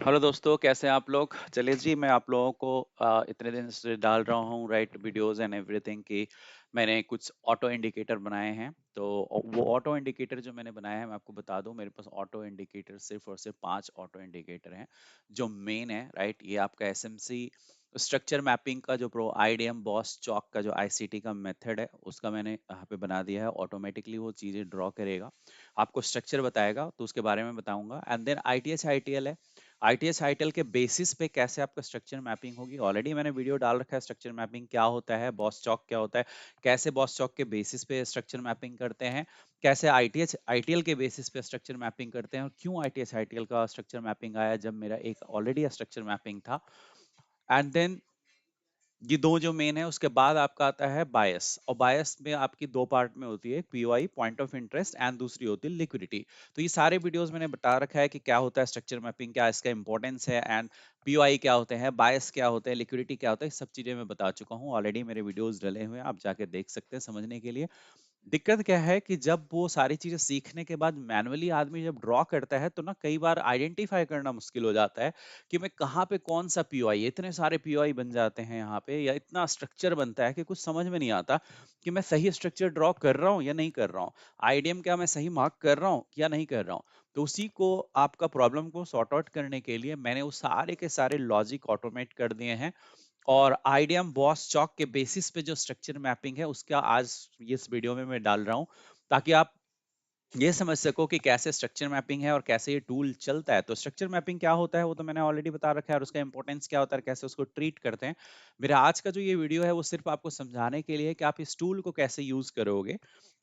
Hello दोस्तों, कैसे हैं आप लोग? चलिए जी, मैं आप लोगों को इतने दिन से डाल रहा हूँ राइट वीडियोस एंड एवरीथिंग कि मैंने कुछ ऑटो इंडिकेटर बनाए हैं। तो वो ऑटो इंडिकेटर जो मैंने बनाया है, मैं आपको बता दूं, मेरे पास ऑटो इंडिकेटर सिर्फ और सिर्फ 5 ऑटो इंडिकेटर हैं जो मेन है राइट। ये आपका एसएमसी स्ट्रक्चर मैपिंग का जो प्रो आईडीएम बॉस चौक का जो आईसीटी का मेथड है, उसका मैंने यहाँ पे बना दिया है। ऑटोमेटिकली वो चीज़ें ड्रॉ करेगा, आपको स्ट्रक्चर बताएगा, तो उसके बारे में बताऊंगा। एंड देन आईटीएच आईटीएल है। आईटीएस आईटीएल के बेसिस पे कैसे आपका स्ट्रक्चर मैपिंग होगी, ऑलरेडी मैंने वीडियो डाल रखा है। स्ट्रक्चर मैपिंग क्या होता है, बॉस चौक क्या होता है, कैसे बॉस चौक के बेसिस पे स्ट्रक्चर मैपिंग करते हैं, कैसे आईटीएस आईटीएल के बेसिस पे स्ट्रक्चर मैपिंग करते हैं, और क्यों आईटीएस आईटीएल का स्ट्रक्चर मैपिंग आया जब मेरा एक ऑलरेडी स्ट्रक्चर मैपिंग था। एंड देन ये दो जो मेन है, उसके बाद आपका आता है बायस। और बायस में आपकी दो पार्ट में होती है, POI point of interest and दूसरी होती है लिक्विडिटी। तो ये सारे वीडियोस मैंने बता रखा है कि क्या होता है स्ट्रक्चर मैपिंग, क्या इसका इंपॉर्टेंस है, एंड पीओआई क्या होते हैं, बायस क्या होते हैं, लिक्विडिटी क्या होता है, सब चीजें मैं बता चुका हूँ ऑलरेडी। मेरे वीडियोस डले हुए हैं, आप जाके देख सकते हैं समझने के लिए। दिक्कत क्या है कि जब वो सारी चीजें सीखने के बाद मैनुअली आदमी जब ड्रॉ करता है, तो ना कई बार आइडेंटिफाई करना मुश्किल हो जाता है कि मैं कहाँ पे कौन सा पीओआई, इतने सारे पीओआई बन जाते हैं यहाँ पे, या इतना स्ट्रक्चर बनता है कि कुछ समझ में नहीं आता कि मैं सही स्ट्रक्चर ड्रॉ कर रहा हूँ या नहीं कर रहा हूँ। आईडीएम क्या मैं सही मार्क कर रहा हूँ या नहीं कर रहा हूँ। तो उसी को आपका प्रॉब्लम को सॉर्ट आउट करने के लिए मैंने वो सारे के सारे लॉजिक ऑटोमेट कर दिए हैं। और आईडीएम बॉस चौक के बेसिस पे जो स्ट्रक्चर मैपिंग है, उसका आज इस वीडियो में मैं डाल रहा हूँ, ताकि आप ये समझ सको कि कैसे स्ट्रक्चर मैपिंग है और कैसे ये टूल चलता है। तो स्ट्रक्चर मैपिंग क्या होता है वो तो मैंने ऑलरेडी बता रखा है, और उसका इंपॉर्टेंस क्या होता है, कैसे उसको ट्रीट करते हैं। मेरा आज का जो ये वीडियो है वो सिर्फ आपको समझाने के लिए है कि आप इस टूल को कैसे यूज करोगे,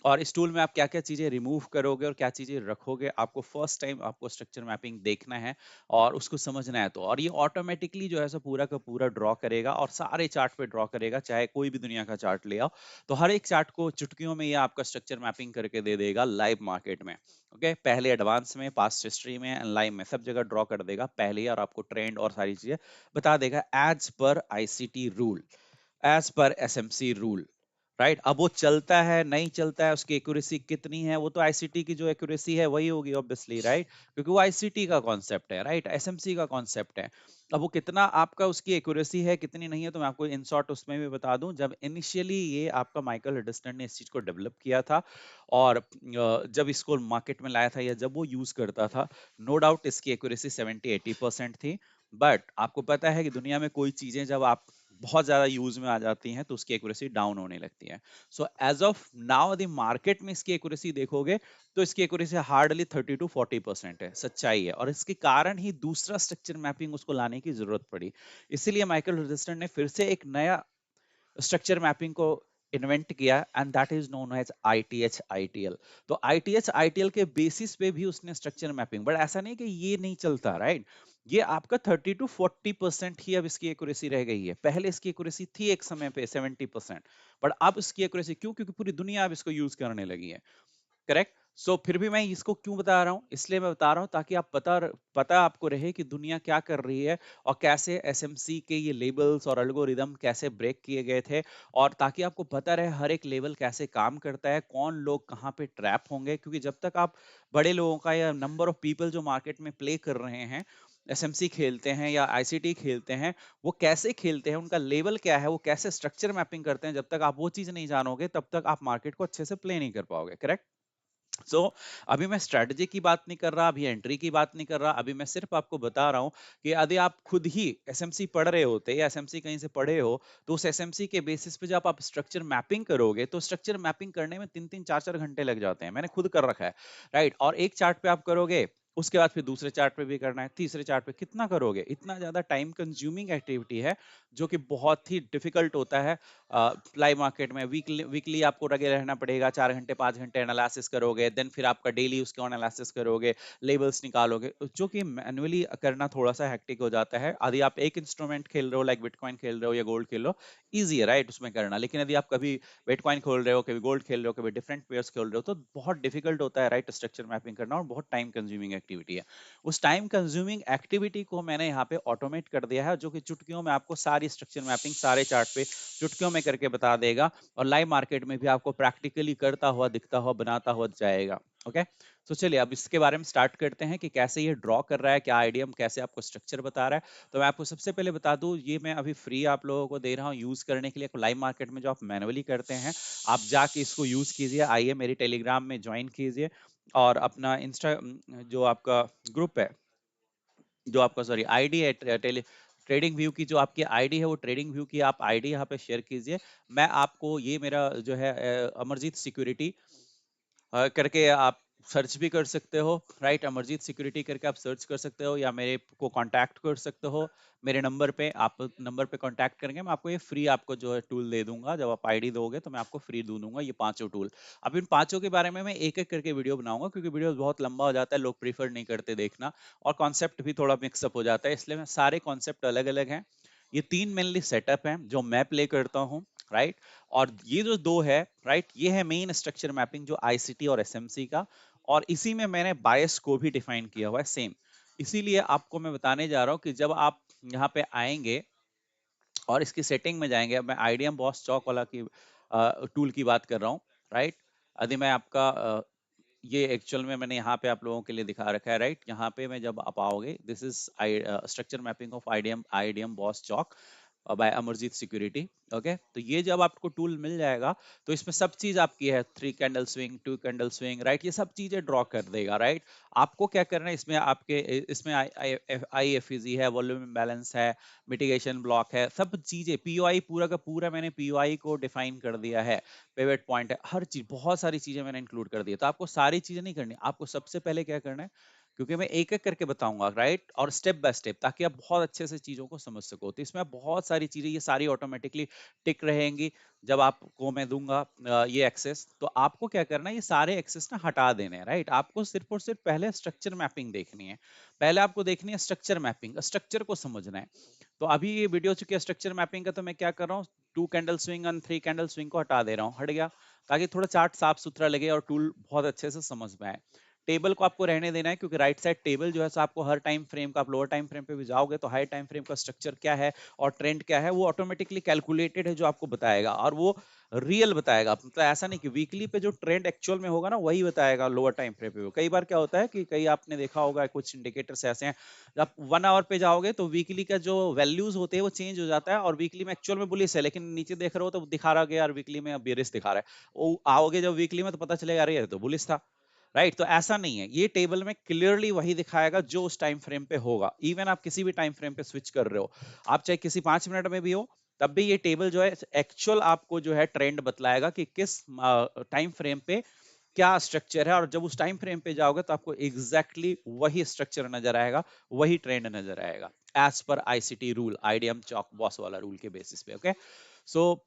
और इस टूल में आप क्या क्या चीजें रिमूव करोगे और क्या चीजें रखोगे। आपको फर्स्ट टाइम आपको स्ट्रक्चर मैपिंग देखना है और उसको समझना है। तो और ये ऑटोमेटिकली जो है सो पूरा का पूरा ड्रॉ करेगा, और सारे चार्ट पे ड्रॉ करेगा, चाहे कोई भी दुनिया का चार्ट ले आओ। तो हर एक चार्ट को चुटकियों में ये आपका स्ट्रक्चर मैपिंग करके दे देगा लाइव मार्केट में। ओके, पहले एडवांस में, पास्ट हिस्ट्री में एंड लाइव में, सब जगह ड्रॉ कर देगा पहले ही, और आपको ट्रेंड और सारी चीजें बता देगा as per ICT rule, as per SMC rule. Right, अब वो चलता है नहीं चलता है, उसकी एक्यूरेसी कितनी है, वो तो आईसीटी की जो एक्यूरेसी है वही होगी ऑब्वियसली, राइट, क्योंकि वो आईसीटी का कॉन्सेप्ट है, राइट, एसएमसी का कॉन्सेप्ट है। अब वो कितना आपका उसकी एक्यूरेसी है कितनी नहीं है, तो मैं आपको इन शॉर्ट उसमें भी बता दूं। जब इनिशियली ये आपका माइकल हिडलस्टन ने इस चीज को डेवलप किया था, और जब इसको मार्केट में लाया था या जब वो यूज करता था, नो डाउट इसकी एक्यूरेसी 70-80% थी। बट आपको पता है कि दुनिया में कोई चीजें जब आप बहुत ज्यादा यूज में आ जाती हैं तो उसकी एक्यूरेसी डाउन होने लगती है। So as of now the market में इसकी एक्यूरेसी देखोगे तो इसकी एक्यूरेसी हार्डली 30-40% है, सच्चाई है। और इसके कारण ही दूसरा स्ट्रक्चर मैपिंग उसको लाने की जरूरत पड़ी। इसीलिए माइकल हिडलस्टन ने फिर से एक नया स्ट्रक्चर मैपिंग को इन्वेंट किया, and that is known as ITH ITL. तो आईटीएच आईटीएल के बेसिस पे भी उसने स्ट्रक्चर मैपिंग, बट ऐसा नहीं कि ये नहीं चलता, राइट। ये आपका 30-40% ही अब इसकी एक्यूरेसी रह गई है। पहले इसकी एक्यूरेसी थी एक समय पे 70%, बट अब इसकी एक्यूरेसी क्यों, क्योंकि पूरी दुनिया अब इसको यूज करने लगी है। करेक्ट। सो फिर भी मैं इसको क्यों बता रहा हूँ, इसलिए मैं बता रहा हूँ ताकि आप पता आपको रहे कि दुनिया क्या कर रही है, और कैसे एसएमसी के ये लेबल्स और एल्गोरिदम कैसे ब्रेक किए गए थे, और ताकि आपको पता रहे हर एक लेवल कैसे काम करता है, कौन लोग कहाँ पे ट्रैप होंगे। क्योंकि जब तक आप बड़े लोगों का या नंबर ऑफ पीपल जो मार्केट में प्ले कर रहे हैं, एसएमसी खेलते हैं या आईसीटी खेलते हैं, वो कैसे खेलते हैं, उनका लेवल क्या है, वो कैसे स्ट्रक्चर मैपिंग करते हैं, जब तक आप वो चीज नहीं जानोगे तब तक आप मार्केट को अच्छे से प्ले नहीं कर पाओगे। करेक्ट। सो अभी मैं स्ट्रेटजी की बात नहीं कर रहा, अभी एंट्री की बात नहीं कर रहा, अभी मैं सिर्फ आपको बता रहा हूं कि यदि आप खुद ही एसएमसी पढ़ रहे होते या एसएमसी कहीं से पढ़े हो, तो उस एसएमसी के बेसिस पे जब आप स्ट्रक्चर मैपिंग करोगे, तो स्ट्रक्चर मैपिंग करने में 3-3 4-4 घंटे लग जाते हैं। मैंने खुद कर रखा है, राइट। और एक चार्ट पे आप करोगे, उसके बाद फिर दूसरे चार्ट पे भी करना है, तीसरे चार्ट पे कितना करोगे, इतना ज्यादा टाइम कंज्यूमिंग एक्टिविटी है, जो कि बहुत ही डिफिकल्ट होता है। लाइव मार्केट में वीकली वीकली आपको लगे रहना पड़ेगा, 4 घंटे 5 घंटे एनालिसिस करोगे, देन फिर आपका डेली उसका एनालिसिस करोगे, लेबल्स निकालोगे, जो कि मैन्युअली करना थोड़ा सा हेक्टिक हो जाता है। यदि आप एक इंस्ट्रूमेंट खेल रहे हो, लाइक बिटकॉइन खेल रहे हो या गोल्ड खेल रहे हो, इजी है, राइट, उसमें करना। लेकिन यदि आप कभी बिटकॉइन खेल रहे हो, कभी गोल्ड खेल रहे हो, कभी डिफरेंट पेयर्स खेल रहे हो, तो बहुत डिफिकल्ट होता है, राइट, स्ट्रक्चर मैपिंग करना, और बहुत टाइम कंज्यूमिंग एक्टिविटी है। उस टाइम कंज्यूमिंग एक्टिविटी को मैंने यहाँ पे ऑटोमेट कर दिया है, जो कि चुटकियों में आपको सारी स्ट्रक्चर मैपिंग सारे चार्ट पे चुटकियों में करके बता देगा, और लाइव मार्केट में भी आपको प्रैक्टिकली करता हुआ, दिखता हुआ, बनाता हुआ जाएगा। ओके, तो चलिए अब इसके बारे में स्टार्ट करते हैं कि कैसे ये ड्रॉ कर रहा है, क्या आइडियम, कैसे आपको स्ट्रक्चर बता रहा है। तो मैं आपको सबसे पहले बता दूं, ये मैं अभी फ्री आप लोगों को दे रहा हूँ यूज करने के लिए। लाइव मार्केट में जो आप मैनुअली करते हैं, आप जाके इसको यूज कीजिए, आइए मेरी टेलीग्राम में ज्वाइन कीजिए, और अपना इंस्टा जो आपका ग्रुप है, जो आपका सॉरी आईडी है, ट्रेडिंग व्यू की जो आपकी आईडी है, वो ट्रेडिंग व्यू की आप आईडी यहाँ पे शेयर कीजिए। मैं आपको ये मेरा जो है अमरजीत सिक्योरिटी करके आप सर्च भी कर सकते हो, राइट। अमरजीत सिक्योरिटी करके आप सर्च कर सकते हो, या मेरे को कांटेक्ट कर सकते हो मेरे नंबर पे। आप नंबर पे कांटेक्ट करेंगे, मैं आपको ये फ्री आपको जो है टूल दे दूंगा। जब आप आईडी दोगे तो मैं आपको फ्री दूंगा ये पांचों टूल। अब इन पांचों के बारे में मैं एक एक करके वीडियो बनाऊंगा, क्योंकि वीडियो बहुत लंबा हो जाता है, लोग प्रीफर नहीं करते देखना, और कॉन्सेप्ट भी थोड़ा मिक्सअप हो जाता है, इसलिए मैं सारे कॉन्सेप्ट अलग अलग हैं। ये तीन मेनली सेटअप हैं जो मैं प्ले करता हूँ, राइट। और ये जो दो है, राइट, ये है मेन स्ट्रक्चर मैपिंग जो आईसीटी और एसएमसी का, और इसी में मैंने बायस को भी डिफाइन किया हुआ है सेम। इसीलिए आपको मैं बताने जा रहा हूं कि जब आप यहाँ पे आएंगे और इसकी सेटिंग में जाएंगे, अब मैं आईडीएम बॉस चौक वाला की टूल की बात कर रहा हूँ, राइट। यदि मैं आपका ये एक्चुअल में मैंने यहाँ पे आप लोगों के लिए दिखा रखा है, राइट। यहाँ पे मैं जब आप आओगे, this is structure mapping of IDM BOS CHoCH by Amarjeet security. Okay, तो ये जब आपको टूल मिल जाएगा, तो इसमें सब चीज आपकी है, 3 candle swing, 2 candle swing, right, ये सब चीजें ड्रॉ कर देगा, राइट। आपको क्या करना है इसमें, आपके इसमें आई एफ है, वॉल्यूम बैलेंस है, मिटिगेशन ब्लॉक है, सब चीजें, पीओआई पूरा का पूरा मैंने पीओआई को डिफाइन कर दिया है, पेवेट पॉइंट है, हर चीज, बहुत सारी चीजें मैंने इंक्लूड कर दी है। तो आपको सारी चीजें नहीं करनी, आपको सबसे पहले क्या करना है, क्योंकि मैं एक एक करके बताऊंगा, राइट, और स्टेप बाय स्टेप, ताकि आप बहुत अच्छे से चीजों को समझ सको। तो इसमें आप बहुत सारी चीजें, ये सारी ऑटोमेटिकली टिक रहेंगी जब आपको मैं दूंगा ये एक्सेस। तो आपको क्या करना है, ये सारे एक्सेस ना हटा देने हैं, राइट। आपको सिर्फ और सिर्फ पहले स्ट्रक्चर मैपिंग देखनी है, पहले आपको देखनी है स्ट्रक्चर मैपिंग, स्ट्रक्चर को समझना है। तो अभी ये वीडियो चुकी है स्ट्रक्चर मैपिंग का, तो मैं क्या कर रहा हूँ, 2 कैंडल स्विंग और 3 कैंडल स्विंग को हटा दे रहा हूँ, हट गया, ताकि थोड़ा चार्ट साफ सुथरा लगे और टूल बहुत अच्छे से समझ में आए। टेबल को आपको रहने देना है, क्योंकि राइट साइड टेबल जो है सो आपको हर टाइम फ्रेम का, आप लोअर टाइम फ्रेम पे भी जाओगे तो हाई टाइम फ्रेम का स्ट्रक्चर क्या है और ट्रेंड क्या है, वो ऑटोमेटिकली कैलकुलेटेड है, जो आपको बताएगा, और वो रियल बताएगा। मतलब ऐसा नहीं कि वीकली पे जो ट्रेंड एक्चुअल में होगा ना, वही बताएगा लोअर टाइम फ्रेम पे। कई बार क्या होता है कि कई आपने देखा होगा, कुछ इंडिकेटर्स ऐसे हैं, आप 1 आवर पे जाओगे तो वीकली का जो वैल्यूज होते हैं वो चेंज हो जाता है, और वीकली में एक्चुअल में बुलिश है, लेकिन नीचे देख रहे हो तो दिखा रहा है यार वीकली में बेरिश दिखा रहा है। वो आओगे जब वीकली में तो पता चलेगा अरे यार तो बुलिश था, राइट। तो ऐसा नहीं है, ये टेबल में क्लियरली वही दिखाएगा जो उस टाइम फ्रेम पे होगा। इवन आप किसी भी टाइम फ्रेम पे स्विच कर रहे हो, आप चाहे किसी 5 मिनट में भी हो, तब भी ये टेबल जो है एक्चुअल आपको जो है ट्रेंड बतलाएगा कि किस टाइम फ्रेम पे क्या स्ट्रक्चर है, और जब उस टाइम फ्रेम पे जाओगे तो आपको एग्जैक्टली वही स्ट्रक्चर नजर आएगा, वही ट्रेंड नजर आएगा, as per ICT rule, IDM चौक बॉस वाला रूल के बेसिस पे। ओके, सो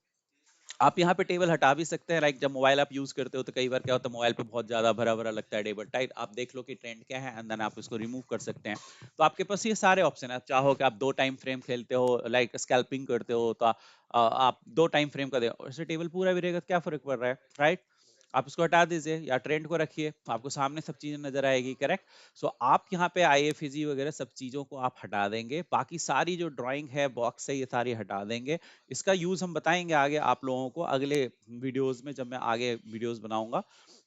आप यहाँ पे टेबल हटा भी सकते हैं, लाइक जब मोबाइल आप यूज करते हो तो कई बार क्या होता है, मोबाइल पे बहुत ज्यादा भरा भरा लगता है टेबल, टाइट, आप देख लो कि ट्रेंड क्या है, एंड देन आप इसको रिमूव कर सकते हैं। तो आपके पास ये सारे ऑप्शन है। आप चाहो कि आप 2 टाइम फ्रेम खेलते हो, लाइक स्कैल्पिंग करते हो, तो आप 2 टाइम फ्रेम का दे, वैसे टेबल पूरा भी रहेगा तो क्या फर्क पड़ रहा है, राइट। आप उसको हटा दीजिए या ट्रेंड को रखिए, तो आपको सामने सब चीजें नजर आएगी, करेक्ट। सो आप यहाँ पे आईएफएजी वगैरह सब चीजों को आप हटा देंगे, बाकी सारी जो ड्राइंग है, बॉक्स है, ये सारी हटा देंगे। इसका यूज हम बताएंगे आगे आप लोगों को अगले वीडियोस में, जब मैं आगे वीडियोस बनाऊंगा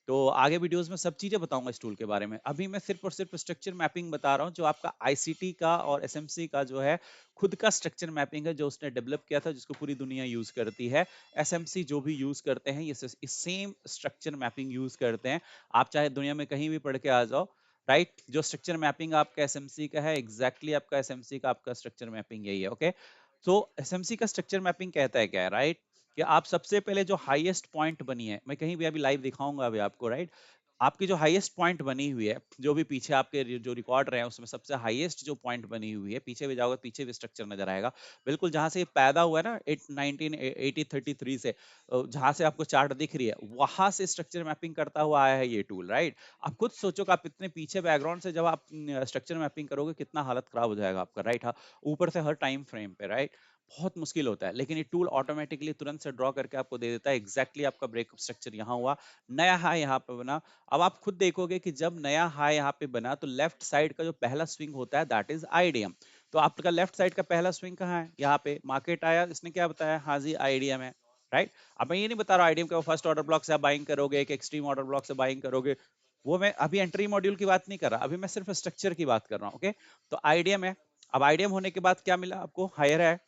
तो आगे वीडियोस में सब चीजें बताऊंगा इस टूल के बारे में। अभी मैं सिर्फ और सिर्फ स्ट्रक्चर मैपिंग बता रहा हूँ, जो आपका आईसीटी का और एसएमसी का जो है खुद का स्ट्रक्चर मैपिंग है, जो उसने डेवलप किया था, जिसको पूरी दुनिया यूज करती है। एसएमसी जो भी यूज करते हैं, ये सेम स्ट्रक्चर मैपिंग यूज करते हैं। आप चाहे दुनिया में कहीं भी पढ़ के आ जाओ, राइट, जो स्ट्रक्चर मैपिंग आपका एसएमसी का है, एग्जैक्टली आपका एसएमसी का आपका स्ट्रक्चर मैपिंग यही है। ओके, तो एसएमसी का स्ट्रक्चर मैपिंग कहता है क्या है, राइट, कि आप सबसे पहले जो हाईएस्ट पॉइंट बनी है, मैं कहीं भी अभी लाइव दिखाऊंगा अभी आपको, राइट, आपकी जो हाईएस्ट पॉइंट बनी हुई है, जो भी पीछे आपके जो रिकॉर्ड रहे हैं उसमें सबसे हाईएस्ट जो पॉइंट बनी हुई है, पीछे भी जाओगे पीछे भी स्ट्रक्चर नजर आएगा, बिल्कुल जहां से ये पैदा हुआ है ना, 1833 से, जहां से आपको चार्ट दिख रही है, वहां से स्ट्रक्चर मैपिंग करता हुआ आया है ये टूल, राइट। आप खुद सोचो कि आप इतने पीछे बैकग्राउंड से जब आप स्ट्रक्चर मैपिंग करोगे, कितना हालत खराब हो जाएगा आपका, राइट। हाँ, ऊपर से हर टाइम फ्रेम पे, राइट, बहुत मुश्किल होता है, लेकिन ये टूल ऑटोमेटिकली तुरंत से ड्रॉ करके आपको दे देता है एग्जैक्टली आपका ब्रेकअप स्ट्रक्चर यहाँ हुआ, नया हाई यहाँ पे बना। अब आप खुद देखोगे कि जब नया हाई यहाँ पे बना तो लेफ्ट साइड का जो पहला स्विंग होता है दैट इज आईडीएम। तो आपका लेफ्ट साइड का पहला स्विंग कहाँ है, यहाँ पे मार्केट आया, इसने क्या बताया, हाँ जी आईडीएम है, राइट। अब मैं ये नहीं बता रहा आईडीएम का फर्स्ट ऑर्डर ब्लॉक से आप बाइंग करोगे, एक एक्सट्रीम ऑर्डर ब्लॉक से बाइंग करोगे, वो मैं अभी एंट्री मॉड्यूल की बात नहीं कर रहा, अभी मैं सिर्फ स्ट्रक्चर की बात कर रहा हूँ, ओके। तो आईडीएम है, अब आईडीएम होने के बाद क्या मिला आपको, हायर है,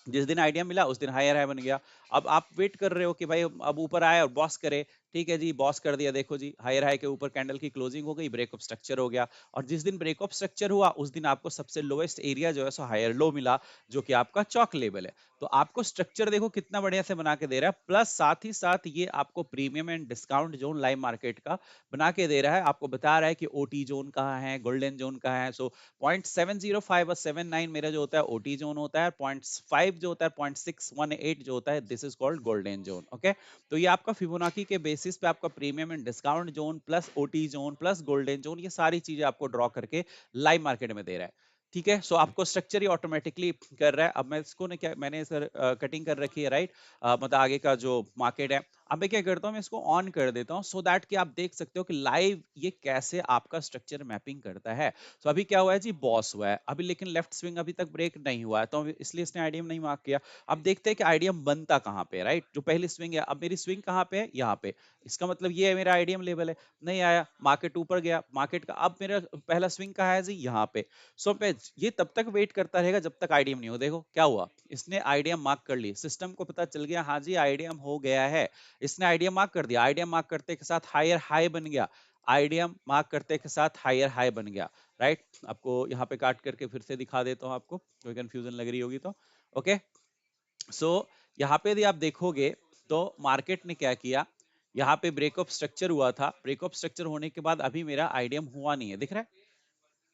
जिस दिन आइडिया मिला उस दिन हायर हाई बन गया। अब आप वेट कर रहे हो कि भाई अब ऊपर आए और बॉस करे, ठीक है जी, बॉस कर दिया, देखो जी हायर हाई के ऊपर कैंडल की क्लोजिंग हो गई, ब्रेकअप स्ट्रक्चर हो गया। और जिस दिन ब्रेकअप स्ट्रक्चर हुआ उस दिन आपको सबसे लोएस्ट एरिया जो है सो हायर लो मिला, जो कि आपका चौक लेवल है। तो आपको स्ट्रक्चर देखो कितना बढ़िया से बना के दे रहा है, प्लस साथ ही साथ ये आपको premium and discount zone live market का बना के दे रहा है, आपको बता रहा है कि ओटी जोन कहाँ है, गोल्डन जोन कहाँ है। सो 0.705 और 79 मेरा जो होता है ओटी जोन होता है, 0.5 जो होता है, 0.618 जो होता है, this is called golden zone, okay. तो ये आपका फिबोनाकी के बेसिस पे आपका premium and discount zone plus OT zone plus golden zone, ये सारी चीजें आपको ड्रॉ करके लाइव मार्केट में दे रहा है, ठीक है। सो आपको स्ट्रक्चर ही ऑटोमेटिकली कर रहा है। अब मैं इसको ने क्या, मैंने सर कटिंग कर रखी है, राइट, मतलब आगे का जो मार्केट है। अब मैं क्या करता हूँ, मैं इसको ऑन कर देता हूँ सो दैट कि आप देख सकते हो कि लाइव ये कैसे आपका स्ट्रक्चर मैपिंग करता है। तो अभी क्या हुआ है जी, बॉस हुआ है अभी, लेकिन लेफ्ट स्विंग अभी तक ब्रेक नहीं हुआ है, तो इसलिए इसने आईडीएम नहीं मार्क किया। अब देखते हैं कि आईडीएम बनता कहाँ पे, राइट, जो पहली स्विंग है, अब मेरी स्विंग कहाँ पे है, यहाँ पे। इसका मतलब ये है मेरा आईडीएम लेवल है, नहीं आया, मार्केट ऊपर गया, मार्केट का अब मेरा पहला स्विंग कहाँ है जी, यहाँ पे। सो मैं ये तब तक वेट करता रहेगा जब तक आईडीएम नहीं हो। देखो क्या हुआ, इसने आईडीएम मार्क कर ली, सिस्टम को पता चल गया हाँ जी आईडीएम हो गया है, इसने आईडीएम मार्क कर दिया, आईडीएम मार्क करते के साथ हायर हाई बन गया, आईडीएम मार्क करते के साथ हायर हाई बन गया, राइट। आपको यहाँ पे काट करके फिर से दिखा देता हूँ, आपको कोई कंफ्यूजन लग रही होगी तो, ओके। सो यहाँ पे यदि आप देखोगे तो मार्केट ने क्या किया, यहाँ पे ब्रेकअप स्ट्रक्चर हुआ था, ब्रेकअप स्ट्रक्चर होने के बाद अभी मेरा आईडीएम हुआ नहीं है, दिख रहा है,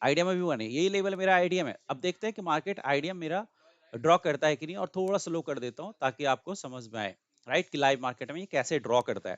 आइडिया में भी हुआ नहीं, यही लेवल मेरा आइडिया में। अब देखते हैं कि मार्केट आइडिया मेरा ड्रॉ करता है कि नहीं, और थोड़ा स्लो कर देता हूं ताकि आपको समझ में आए, राइट, कि लाइव मार्केट में ये कैसे ड्रॉ करता है।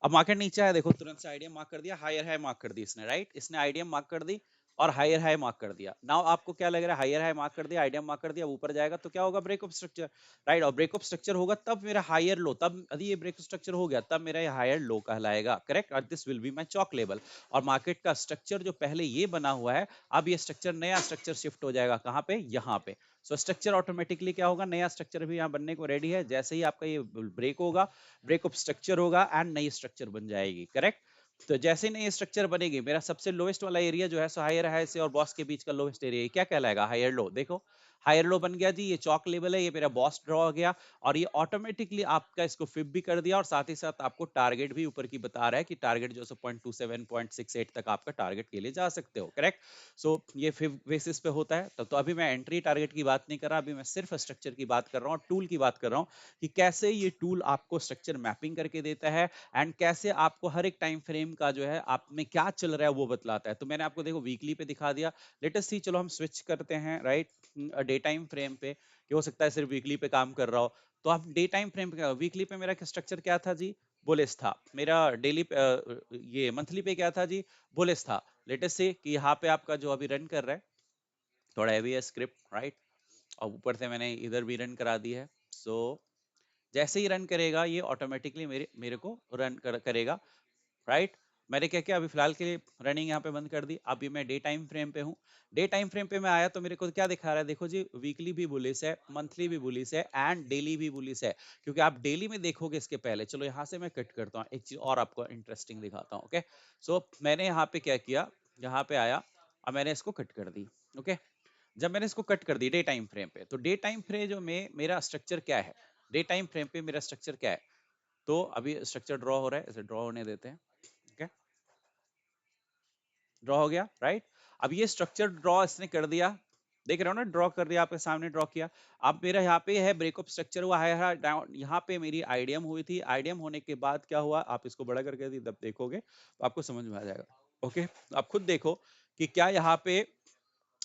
अब मार्केट नीचे आया, देखो तुरंत से आइडिया मार्क कर दिया, हायर हाई मार्क कर दी इसने, राइट, इसने आइडिया मार्क कर दी और हायर हाई मार्क कर दिया। नाउ आपको क्या लग रहा है, हायर हाई मार्क कर दिया, आइडिया मार्क कर दिया, ऊपर जाएगा तो क्या होगा, ब्रेकअप स्ट्रक्चर, राइट। और ब्रेकअप स्ट्रक्चर होगा तब मेरा हायर लो, तब यदि ये ब्रेकअप स्ट्रक्चर हो गया तब मेरा ये हायर लो कहलाएगा, करेक्ट, और this will be my chock level. और मार्केट का स्ट्रक्चर जो पहले ये बना हुआ है, अब ये स्ट्रक्चर, नया स्ट्रक्चर शिफ्ट हो जाएगा कहाँ पे, यहाँ पे। सो स्ट्रक्चर ऑटोमेटिकली क्या होगा, नया स्ट्रक्चर भी यहाँ बनने को रेडी है, जैसे ही आपका ये ब्रेक होगा, ब्रेकअप स्ट्रक्चर होगा एंड नई स्ट्रक्चर बन जाएगी, करेक्ट। तो जैसे ही नई स्ट्रक्चर बनेगी, मेरा सबसे लोएस्ट वाला एरिया जो है सो हायर हाई से और बॉस के बीच का लोएस्ट एरिया क्या कहलाएगा, हायर लो। देखो हायर लो बन गया जी, ये चौक लेवल है, ये मेरा बॉस ड्रॉ हो गया, और ये ऑटोमेटिकली आपका इसको फिप भी कर दिया, और साथ ही साथ आपको टारगेट भी ऊपर की बता रहा है कि टारगेट जो है 0.27 0.68 तक आपका टारगेट के लिए जा सकते हो, करेक्ट। सो ये फिप बेसिस पे होता है। तो अभी मैं एंट्री टारगेट की बात नहीं कर रहा, अभी मैं सिर्फ स्ट्रक्चर की बात कर रहा हूँ, टूल की बात कर रहा हूँ कि कैसे ये टूल आपको स्ट्रक्चर मैपिंग करके देता है, एंड कैसे आपको हर एक टाइम फ्रेम का जो है आप में क्या चल रहा है वो बतलाता है। तो मैंने आपको देखो वीकली पे दिखा दिया, लेट अस सी, चलो हम स्विच करते हैं, राइट, डे टाइम फ्रेम पे, कि हो सकता है सिर्फ वीकली पे काम कर रहा हो। तो आप डे टाइम फ्रेम पे, वीकली पे मेरा स्ट्रक्चर क्या था जी, बुलिश था। मेरा डेली ये मंथली पे क्या था जी, बुलिश था। लेटेस्ट से कि यहाँ पे आपका जो अभी रन कर रहा है, थोड़ा हैवी है स्क्रिप्ट, राइट, और ऊपर से मैंने इधर भी रन करा दी है। सो जैसे ही रन करेगा ये ऑटोमेटिकली मेरे मेरे को करेगा, राइट। मैंने क्या किया, अभी फिलहाल के लिए रनिंग यहाँ पे बंद कर दी, अभी मैं डे टाइम फ्रेम पे हूँ। डे टाइम फ्रेम पे मैं आया तो मेरे को क्या दिखा रहा है, देखो जी वीकली भी बुलिस है, मंथली भी बुलिस है एंड डेली भी बुलिस है। क्योंकि आप डेली में देखोगे इसके पहले, चलो यहाँ से मैं कट करता हूँ, एक चीज और आपको इंटरेस्टिंग दिखाता हूँ, ओके। सो मैंने यहाँ पे क्या किया, यहाँ पे आया, अब मैंने इसको कट कर दी, ओके। जब मैंने इसको कट कर दी डे टाइम फ्रेम पे, तो डे टाइम फ्रेम जो में मेरा स्ट्रक्चर क्या है, डे टाइम फ्रेम पे मेरा स्ट्रक्चर क्या है। तो अभी स्ट्रक्चर ड्रॉ हो रहा है, इसे ड्रॉ होने देते हैं, ओके। ड्रॉ हो गया, राइट। अब ये स्ट्रक्चर ड्रॉ इसने कर दिया, देख रहे हो ना, ड्रॉ कर दिया आपके सामने, ड्रॉ किया। अब मेरा यहाँ पे है ब्रेकअप स्ट्रक्चर हुआ है डाउन, यहाँ पे मेरी आईडीएम हुई थी, आईडीएम होने के बाद क्या हुआ, आप इसको बड़ा करके जब देखोगे तो आपको समझ में आ जाएगा, ओके। आप खुद देखो कि क्या यहाँ पे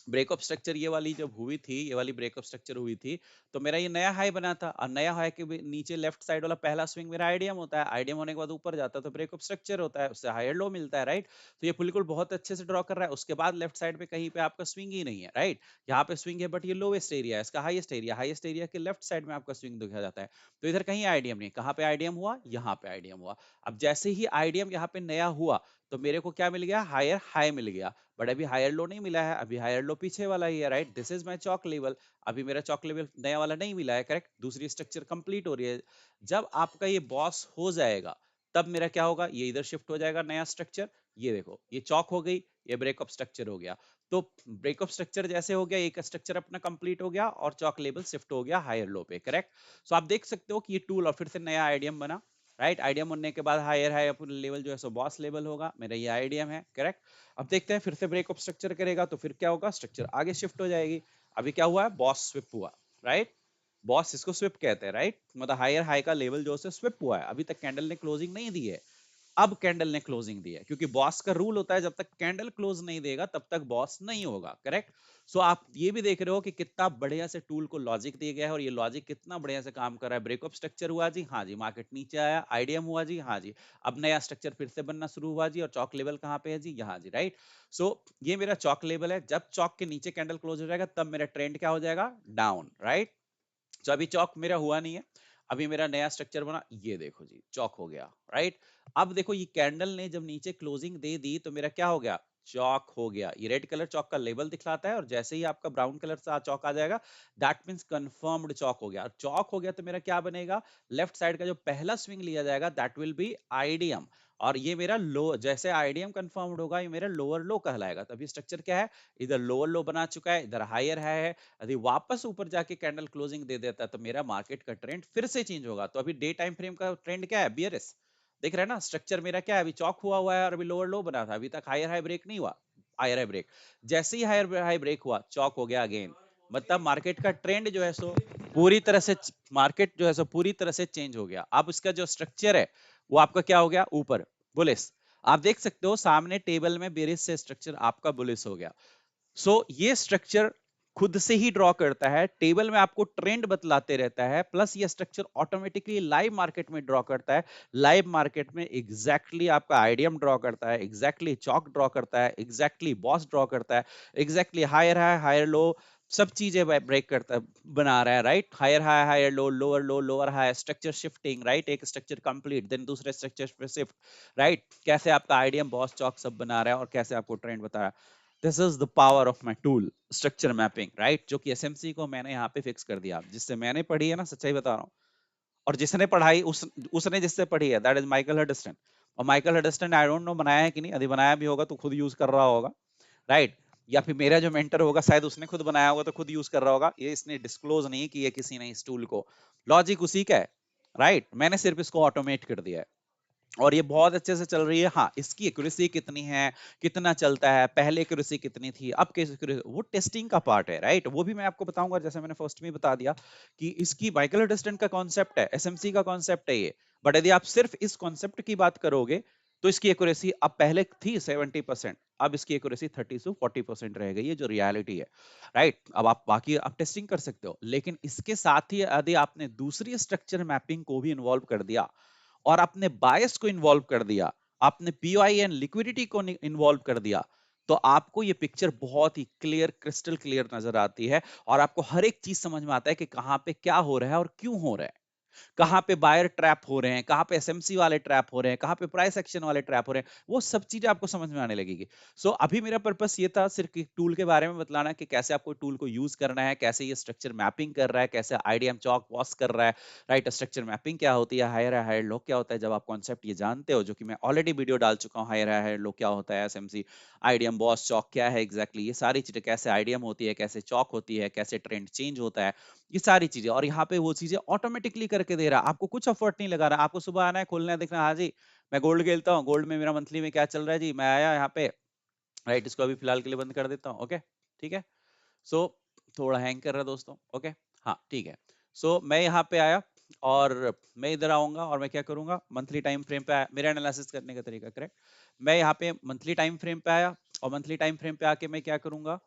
ब्रेकअप स्ट्रक्चर ये वाली जब हुई थी, ये वाली ब्रेकअप स्ट्रक्चर हुई थी, तो मेरा ये नया हाई बना था, और नया हाई के नीचे लेफ्ट साइड वाला पहला स्विंग मेरा आईडीएम होता है, आईडीएम होने के बाद ऊपर जाता है तो ब्रेकअप स्ट्रक्चर होता है, उससे हायर लो मिलता है, राइट। तो ये बिल्कुल बहुत अच्छे से ड्रॉ कर रहा है। उसके बाद लेफ्ट साइड पे कहीं पे आपका स्विंग ही नहीं है, राइट। यहाँ पे स्विंग है बट ये लोवेस्ट एरिया है, इसका हाईएस्ट एरिया के लेफ्ट साइड में आपका स्विंग दिखा जाता है। तो इधर कहीं आईडीएम नहीं, कहाँ पे आईडीएम हुआ, यहाँ पे आईडीएम हुआ। अब जैसे ही आईडीएम यहाँ पे नया हुआ, तो मेरे को क्या मिल गया, हायर हाई मिल गया। बट अभी हायर लो नहीं मिला है, अभी हायर लो पीछे वाला ही है, right. This is my chock level. अभी मेरा चॉक लेवल नया वाला नहीं मिला है, करेक्ट। दूसरी स्ट्रक्चर कंप्लीट हो रही है। जब आपका ये बॉस हो जाएगा, तब मेरा क्या होगा, ये इधर शिफ्ट हो जाएगा नया स्ट्रक्चर। ये देखो, ये चॉक हो गई, ये ब्रेकअप स्ट्रक्चर हो गया। तो ब्रेकअप स्ट्रक्चर जैसे हो गया, एक स्ट्रक्चर अपना कंप्लीट हो गया और चॉक लेवल शिफ्ट हो गया हायर लो पे, करेक्ट। सो आप देख सकते हो कि ये टूल और फिर से नया आईडीएम बना, राइट। आईडीएम बनने के बाद हायर हाई लेवल जो है सो बॉस लेवल होगा, मेरा ये आईडीएम है, करेक्ट। अब देखते हैं फिर से ब्रेकअप स्ट्रक्चर करेगा तो फिर क्या होगा, स्ट्रक्चर आगे शिफ्ट हो जाएगी। अभी क्या हुआ है, बॉस स्विप हुआ, राइट। बॉस इसको स्विप कहते हैं, राइट। मतलब हायर हाई का लेवल जो है स्विप हुआ है, अभी तक कैंडल ने क्लोजिंग नहीं दी है। अब कैंडल ने क्लोजिंग दी है, क्योंकि बॉस का रूल होता है जब तक कैंडल क्लोज नहीं देगा तब तक बॉस नहीं होगा, करेक्ट। सो आप ये भी देख रहे हो कि कितना बढ़िया से टूल को लॉजिक दिया गया है और ये लॉजिक कितना बढ़िया से काम कर रहा है। ब्रेकअप स्ट्रक्चर हुआ जी, हाँ जी, मार्केट नीचे आया, आईडीएम हुआ जी, हाँ जी। अब नया स्ट्रक्चर फिर से बनना शुरू हुआ जी, और चौक लेवल कहाँ पे है जी, यहाँ जी, राइट। सो ये मेरा चौक लेवल है। जब चौक के नीचे कैंडल क्लोज हो जाएगा तब मेरा ट्रेंड क्या हो जाएगा, डाउन, राइट। तो अभी चौक मेरा हुआ नहीं है, अभी मेरा नया स्ट्रक्चर बना, ये देखो जी चौक हो गया, राइट। अब देखो ये कैंडल ने जब नीचे क्लोजिंग दे दी तो मेरा क्या हो गया, चौक हो गया। ये रेड कलर चौक का लेवल दिखलाता है, और जैसे ही आपका ब्राउन कलर से चौक आ जाएगा, दैट मींस कंफर्म्ड चौक हो गया। और चौक हो गया तो मेरा क्या बनेगा, लेफ्ट साइड का जो पहला स्विंग लिया जाएगा दैट विल बी आईडीएम। और ये मेरा लो, जैसे आईडीएम कंफर्म्ड होगा ये मेरा लोअर लो कहलाएगा। तो अभी स्ट्रक्चर क्या है, इधर लोअर लो बना चुका है, इधर हायर है। यदि वापस ऊपर जाके कैंडल क्लोजिंग दे देता है तो मेरा मार्केट का ट्रेंड फिर से चेंज होगा। तो अभी डे टाइम फ्रेम का ट्रेंड क्या है, बियरिश। देख रहे हैं ना, स्ट्रक्चर मेरा क्या है, अभी चौक हुआ हुआ है और अभी लोअर लो बना था, अभी तक हायर हाई ब्रेक नहीं हुआ। हायर हाई ब्रेक, जैसे ही हायर हाई ब्रेक हुआ चौक हो गया अगेन। मतलब मार्केट का ट्रेंड जो है सो पूरी तरह से, मार्केट जो है सो पूरी तरह से चेंज हो गया। अब इसका जो स्ट्रक्चर है वो आपका क्या हो गया, ऊपर बुलिश। आप देख सकते हो सामने टेबल में बेरिश से स्ट्रक्चर आपका बुलिश हो गया। ये स्ट्रक्चर खुद से ही ड्रॉ करता है, टेबल में आपको ट्रेंड बतलाते रहता है, प्लस ये स्ट्रक्चर ऑटोमेटिकली लाइव मार्केट में ड्रॉ करता है। लाइव मार्केट में एग्जैक्टली आपका आईडीएम ड्रॉ करता है, एग्जैक्टली चौक ड्रॉ करता है, एग्जैक्टली बॉस ड्रॉ करता है, exactly higher high higher low, सब चीजें ब्रेक करता है, बना रहा है, right. Higher high higher low, lower high, structure shifting, right. एक स्ट्रक्चर कंप्लीट देन दूसरे स्ट्रक्चर पे शिफ्ट, राइट। कैसे आपका आईडीएम बॉस चौक सब बना रहा है और कैसे आपको ट्रेंड बता रहा है। This is the power of my tool structure mapping, right. जो कि एसएमसी को मैंने यहाँ पे फिक्स कर दिया, जिससे मैंने पढ़ी है ना, सच्चाई बता रहा हूँ। और जिसने पढ़ाई उसने जिससे पढ़ी है दैट इज माइकल हडस्टन। और Michael Huddleston I don't know बनाया है कि नहीं, यदि बनाया भी होगा तो खुद यूज कर रहा होगा, राइट। या फिर मेरा जो मेंटर होगा शायद उसने खुद बनाया होगा तो खुद यूज कर रहा होगा, ये इसने डिस्क्लोज नहीं किया किसी ने इस टूल को। लॉजिक उसी का है, राइट। मैंने सिर्फ इसको ऑटोमेट कर दिया है और ये बहुत अच्छे से चल रही है। हाँ, इसकी एक्यूरेसी कितनी है, कितना चलता है, पहले एक्यूरेसी कितनी थी, अब कैसे accuracy, वो टेस्टिंग का पार्ट है, राइट। वो भी मैं आपको बताऊंगा, जैसे मैंने फर्स्ट में बता दिया कि इसकी माइकल डिस्टेंट का कॉन्सेप्ट है, एसएमसी का कॉन्सेप्ट है ये। बट यदि आप सिर्फ इस कॉन्सेप्ट की बात करोगे तो इसकी एक्यूरेसी अब पहले थी 70%, अब इसकी एक्यूरेसी 30 से 40% रह गई है, जो रियलिटी है, राइट। अब आप बाकी आप टेस्टिंग कर सकते हो, लेकिन इसके साथ ही यदि आपने दूसरी स्ट्रक्चर मैपिंग को भी इन्वॉल्व कर दिया और आपने बायस को इन्वॉल्व कर दिया, आपने पीओआई एंड लिक्विडिटी को इन्वॉल्व कर दिया, तो आपको ये पिक्चर बहुत ही क्लियर, क्रिस्टल क्लियर नजर आती है। और आपको हर एक चीज समझ में आता है कि कहां पे क्या हो रहा है और क्यों हो रहा है, कहाँ पे बायर ट्रैप हो रहे हैं, कहाँ पे एसएमसी वाले ट्रैप हो रहे हैं, कहाँ पे प्राइस एक्शन वाले ट्रैप हो रहे हैं, वो सब चीजें आपको समझ में आने लगेगी। अभी मेरा पर्पस ये था सिर्फ टूल के बारे में बतलाना कि कैसे आपको टूल को यूज करना है, कैसे ये स्ट्रक्चर मैपिंग कर रहा है, कैसे आईडीएम चौक वॉस कर रहा है, राइट। स्ट्रक्चर मैपिंग क्या होती है, हायर हायर लो क्या होता है, जब आप कॉन्सेप्ट ये जानते हो, जो कि मैं ऑलरेडी वीडियो डाल चुका हूँ, हायर हायर लो क्या होता है, एसएमसी, आईडीएम बॉस चौक क्या है एग्जैक्टली, ये सारी चीजें, कैसे आईडीएम होती है, कैसे चौक होती है, कैसे ट्रेंड चेंज होता है, ये सारी चीजें। और यहाँ पे वो चीजें ऑटोमेटिकली करके दे रहा है, आपको कुछ एफर्ट नहीं लगा रहा। आपको सुबह आना है, खोलना है, देखना, हाँ जी मैं गोल्ड खेलता हूँ, गोल्ड में मेरा मंथली में क्या चल रहा है जी, मैं आया यहाँ पे, राइट। इसको अभी फिलहाल के लिए बंद कर देता हूँ, ओके, ठीक है। सो थोड़ा हैंग कर रहा है दोस्तों, ओके, हाँ ठीक है। मैं यहाँ पे आया और मैं इधर आऊंगा और मैं क्या करूंगा, मंथली टाइम फ्रेम पे आया, मेरा एनालिसिस करने का तरीका करेक्ट। मैं यहाँ पे मंथली टाइम फ्रेम पे आया और मंथली टाइम फ्रेम पे आके मैं क्या करूंगा,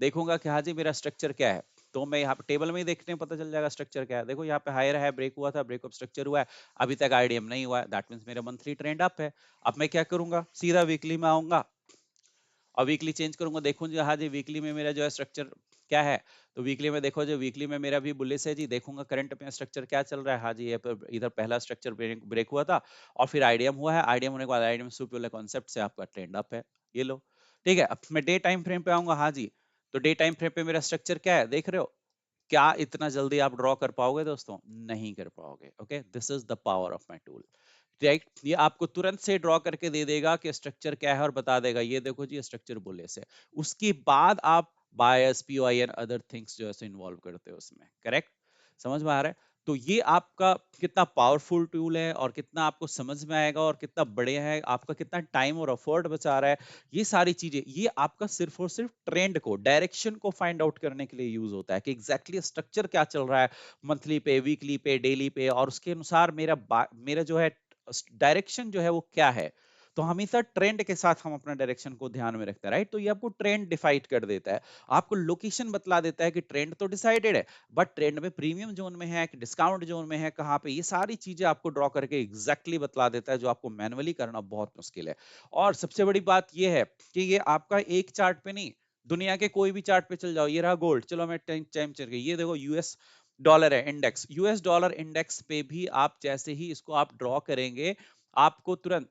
देखूंगा कि हाँ जी मेरा स्ट्रक्चर क्या है, तो मैं यहाँ पे टेबल में ही देखने में पता चल जाएगा स्ट्रक्चर क्या है। देखो यहाँ पे हायर है, ब्रेक हुआ था, ब्रेकअप स्ट्रक्चर हुआ है, अभी तक आईडीएम नहीं हुआ है, दैट मींस मेरा मंथली ट्रेंड अप है। अब मैं क्या करूंगा, सीधा वीकली में आऊंगा और वीकली चेंज करूंगा, देखूंगा हाँ जी वीकली में मेरा जो है स्ट्रक्चर क्या है। तो वीकली में देखो जो वीकली में मेरा भी बुलिश है जी, देखूंगा करंट में स्ट्रक्चर क्या चल रहा है। हाँ जी ये इधर पहला स्ट्रक्चर ब्रेक हुआ था और फिर आईडीएम हुआ है, आईडीएम होने के बाद आईडीएम सुप वाले कॉन्सेप्ट से आपका ट्रेंड अप है। ये लो ठीक है। अब मैं डे टाइम फ्रेम पे आऊंगा। हाँ जी तो डे टाइम फ्रेम पे मेरा स्ट्रक्चर क्या है देख रहे हो। क्या इतना जल्दी आप ड्रॉ कर पाओगे दोस्तों, नहीं कर पाओगे। Okay this is the power of my tool, right. ये आपको तुरंत से ड्रॉ करके दे देगा कि स्ट्रक्चर क्या है और बता देगा ये देखो जी स्ट्रक्चर बोले से। उसके बाद आप बायस पीओआई एंड अदर थिंग्स जो है इन्वॉल्व करते हो उसमें, करेक्ट। समझ में आ रहा है। तो ये आपका कितना पावरफुल टूल है और कितना आपको समझ में आएगा और कितना बढ़िया है, आपका कितना टाइम और एफर्ट बचा रहा है। ये सारी चीजें ये आपका सिर्फ और सिर्फ ट्रेंड को, डायरेक्शन को फाइंड आउट करने के लिए यूज होता है कि एग्जैक्टली स्ट्रक्चर क्या चल रहा है मंथली पे, वीकली पे, डेली पे, और उसके अनुसार मेरा जो है डायरेक्शन जो है वो क्या है। तो हमेशा ट्रेंड के साथ हम अपना डायरेक्शन को ध्यान में रखते हैं, राइट। तो ये आपको ट्रेंड डिफाइड कर देता है, आपको लोकेशन बतला देता है कि ट्रेंड तो डिसाइडेड है, बट ट्रेंड में प्रीमियम जोन में है कि डिस्काउंट जोन में है, कहाँ पे, ये सारी चीजें आपको ड्रॉ करके एग्जैक्टली बतला देता है, जो आपको मैनुअली करना बहुत मुश्किल है। और सबसे बड़ी बात ये है कि ये आपका एक चार्ट पे नहीं, दुनिया के कोई भी चार्ट पे चल जाओ। ये रहा गोल्ड, चलो मैं टाइम टाइम चल गई, ये देखो यूएस डॉलर है इंडेक्स, यूएस डॉलर इंडेक्स पे भी आप जैसे ही इसको आप ड्रॉ करेंगे, आपको तुरंत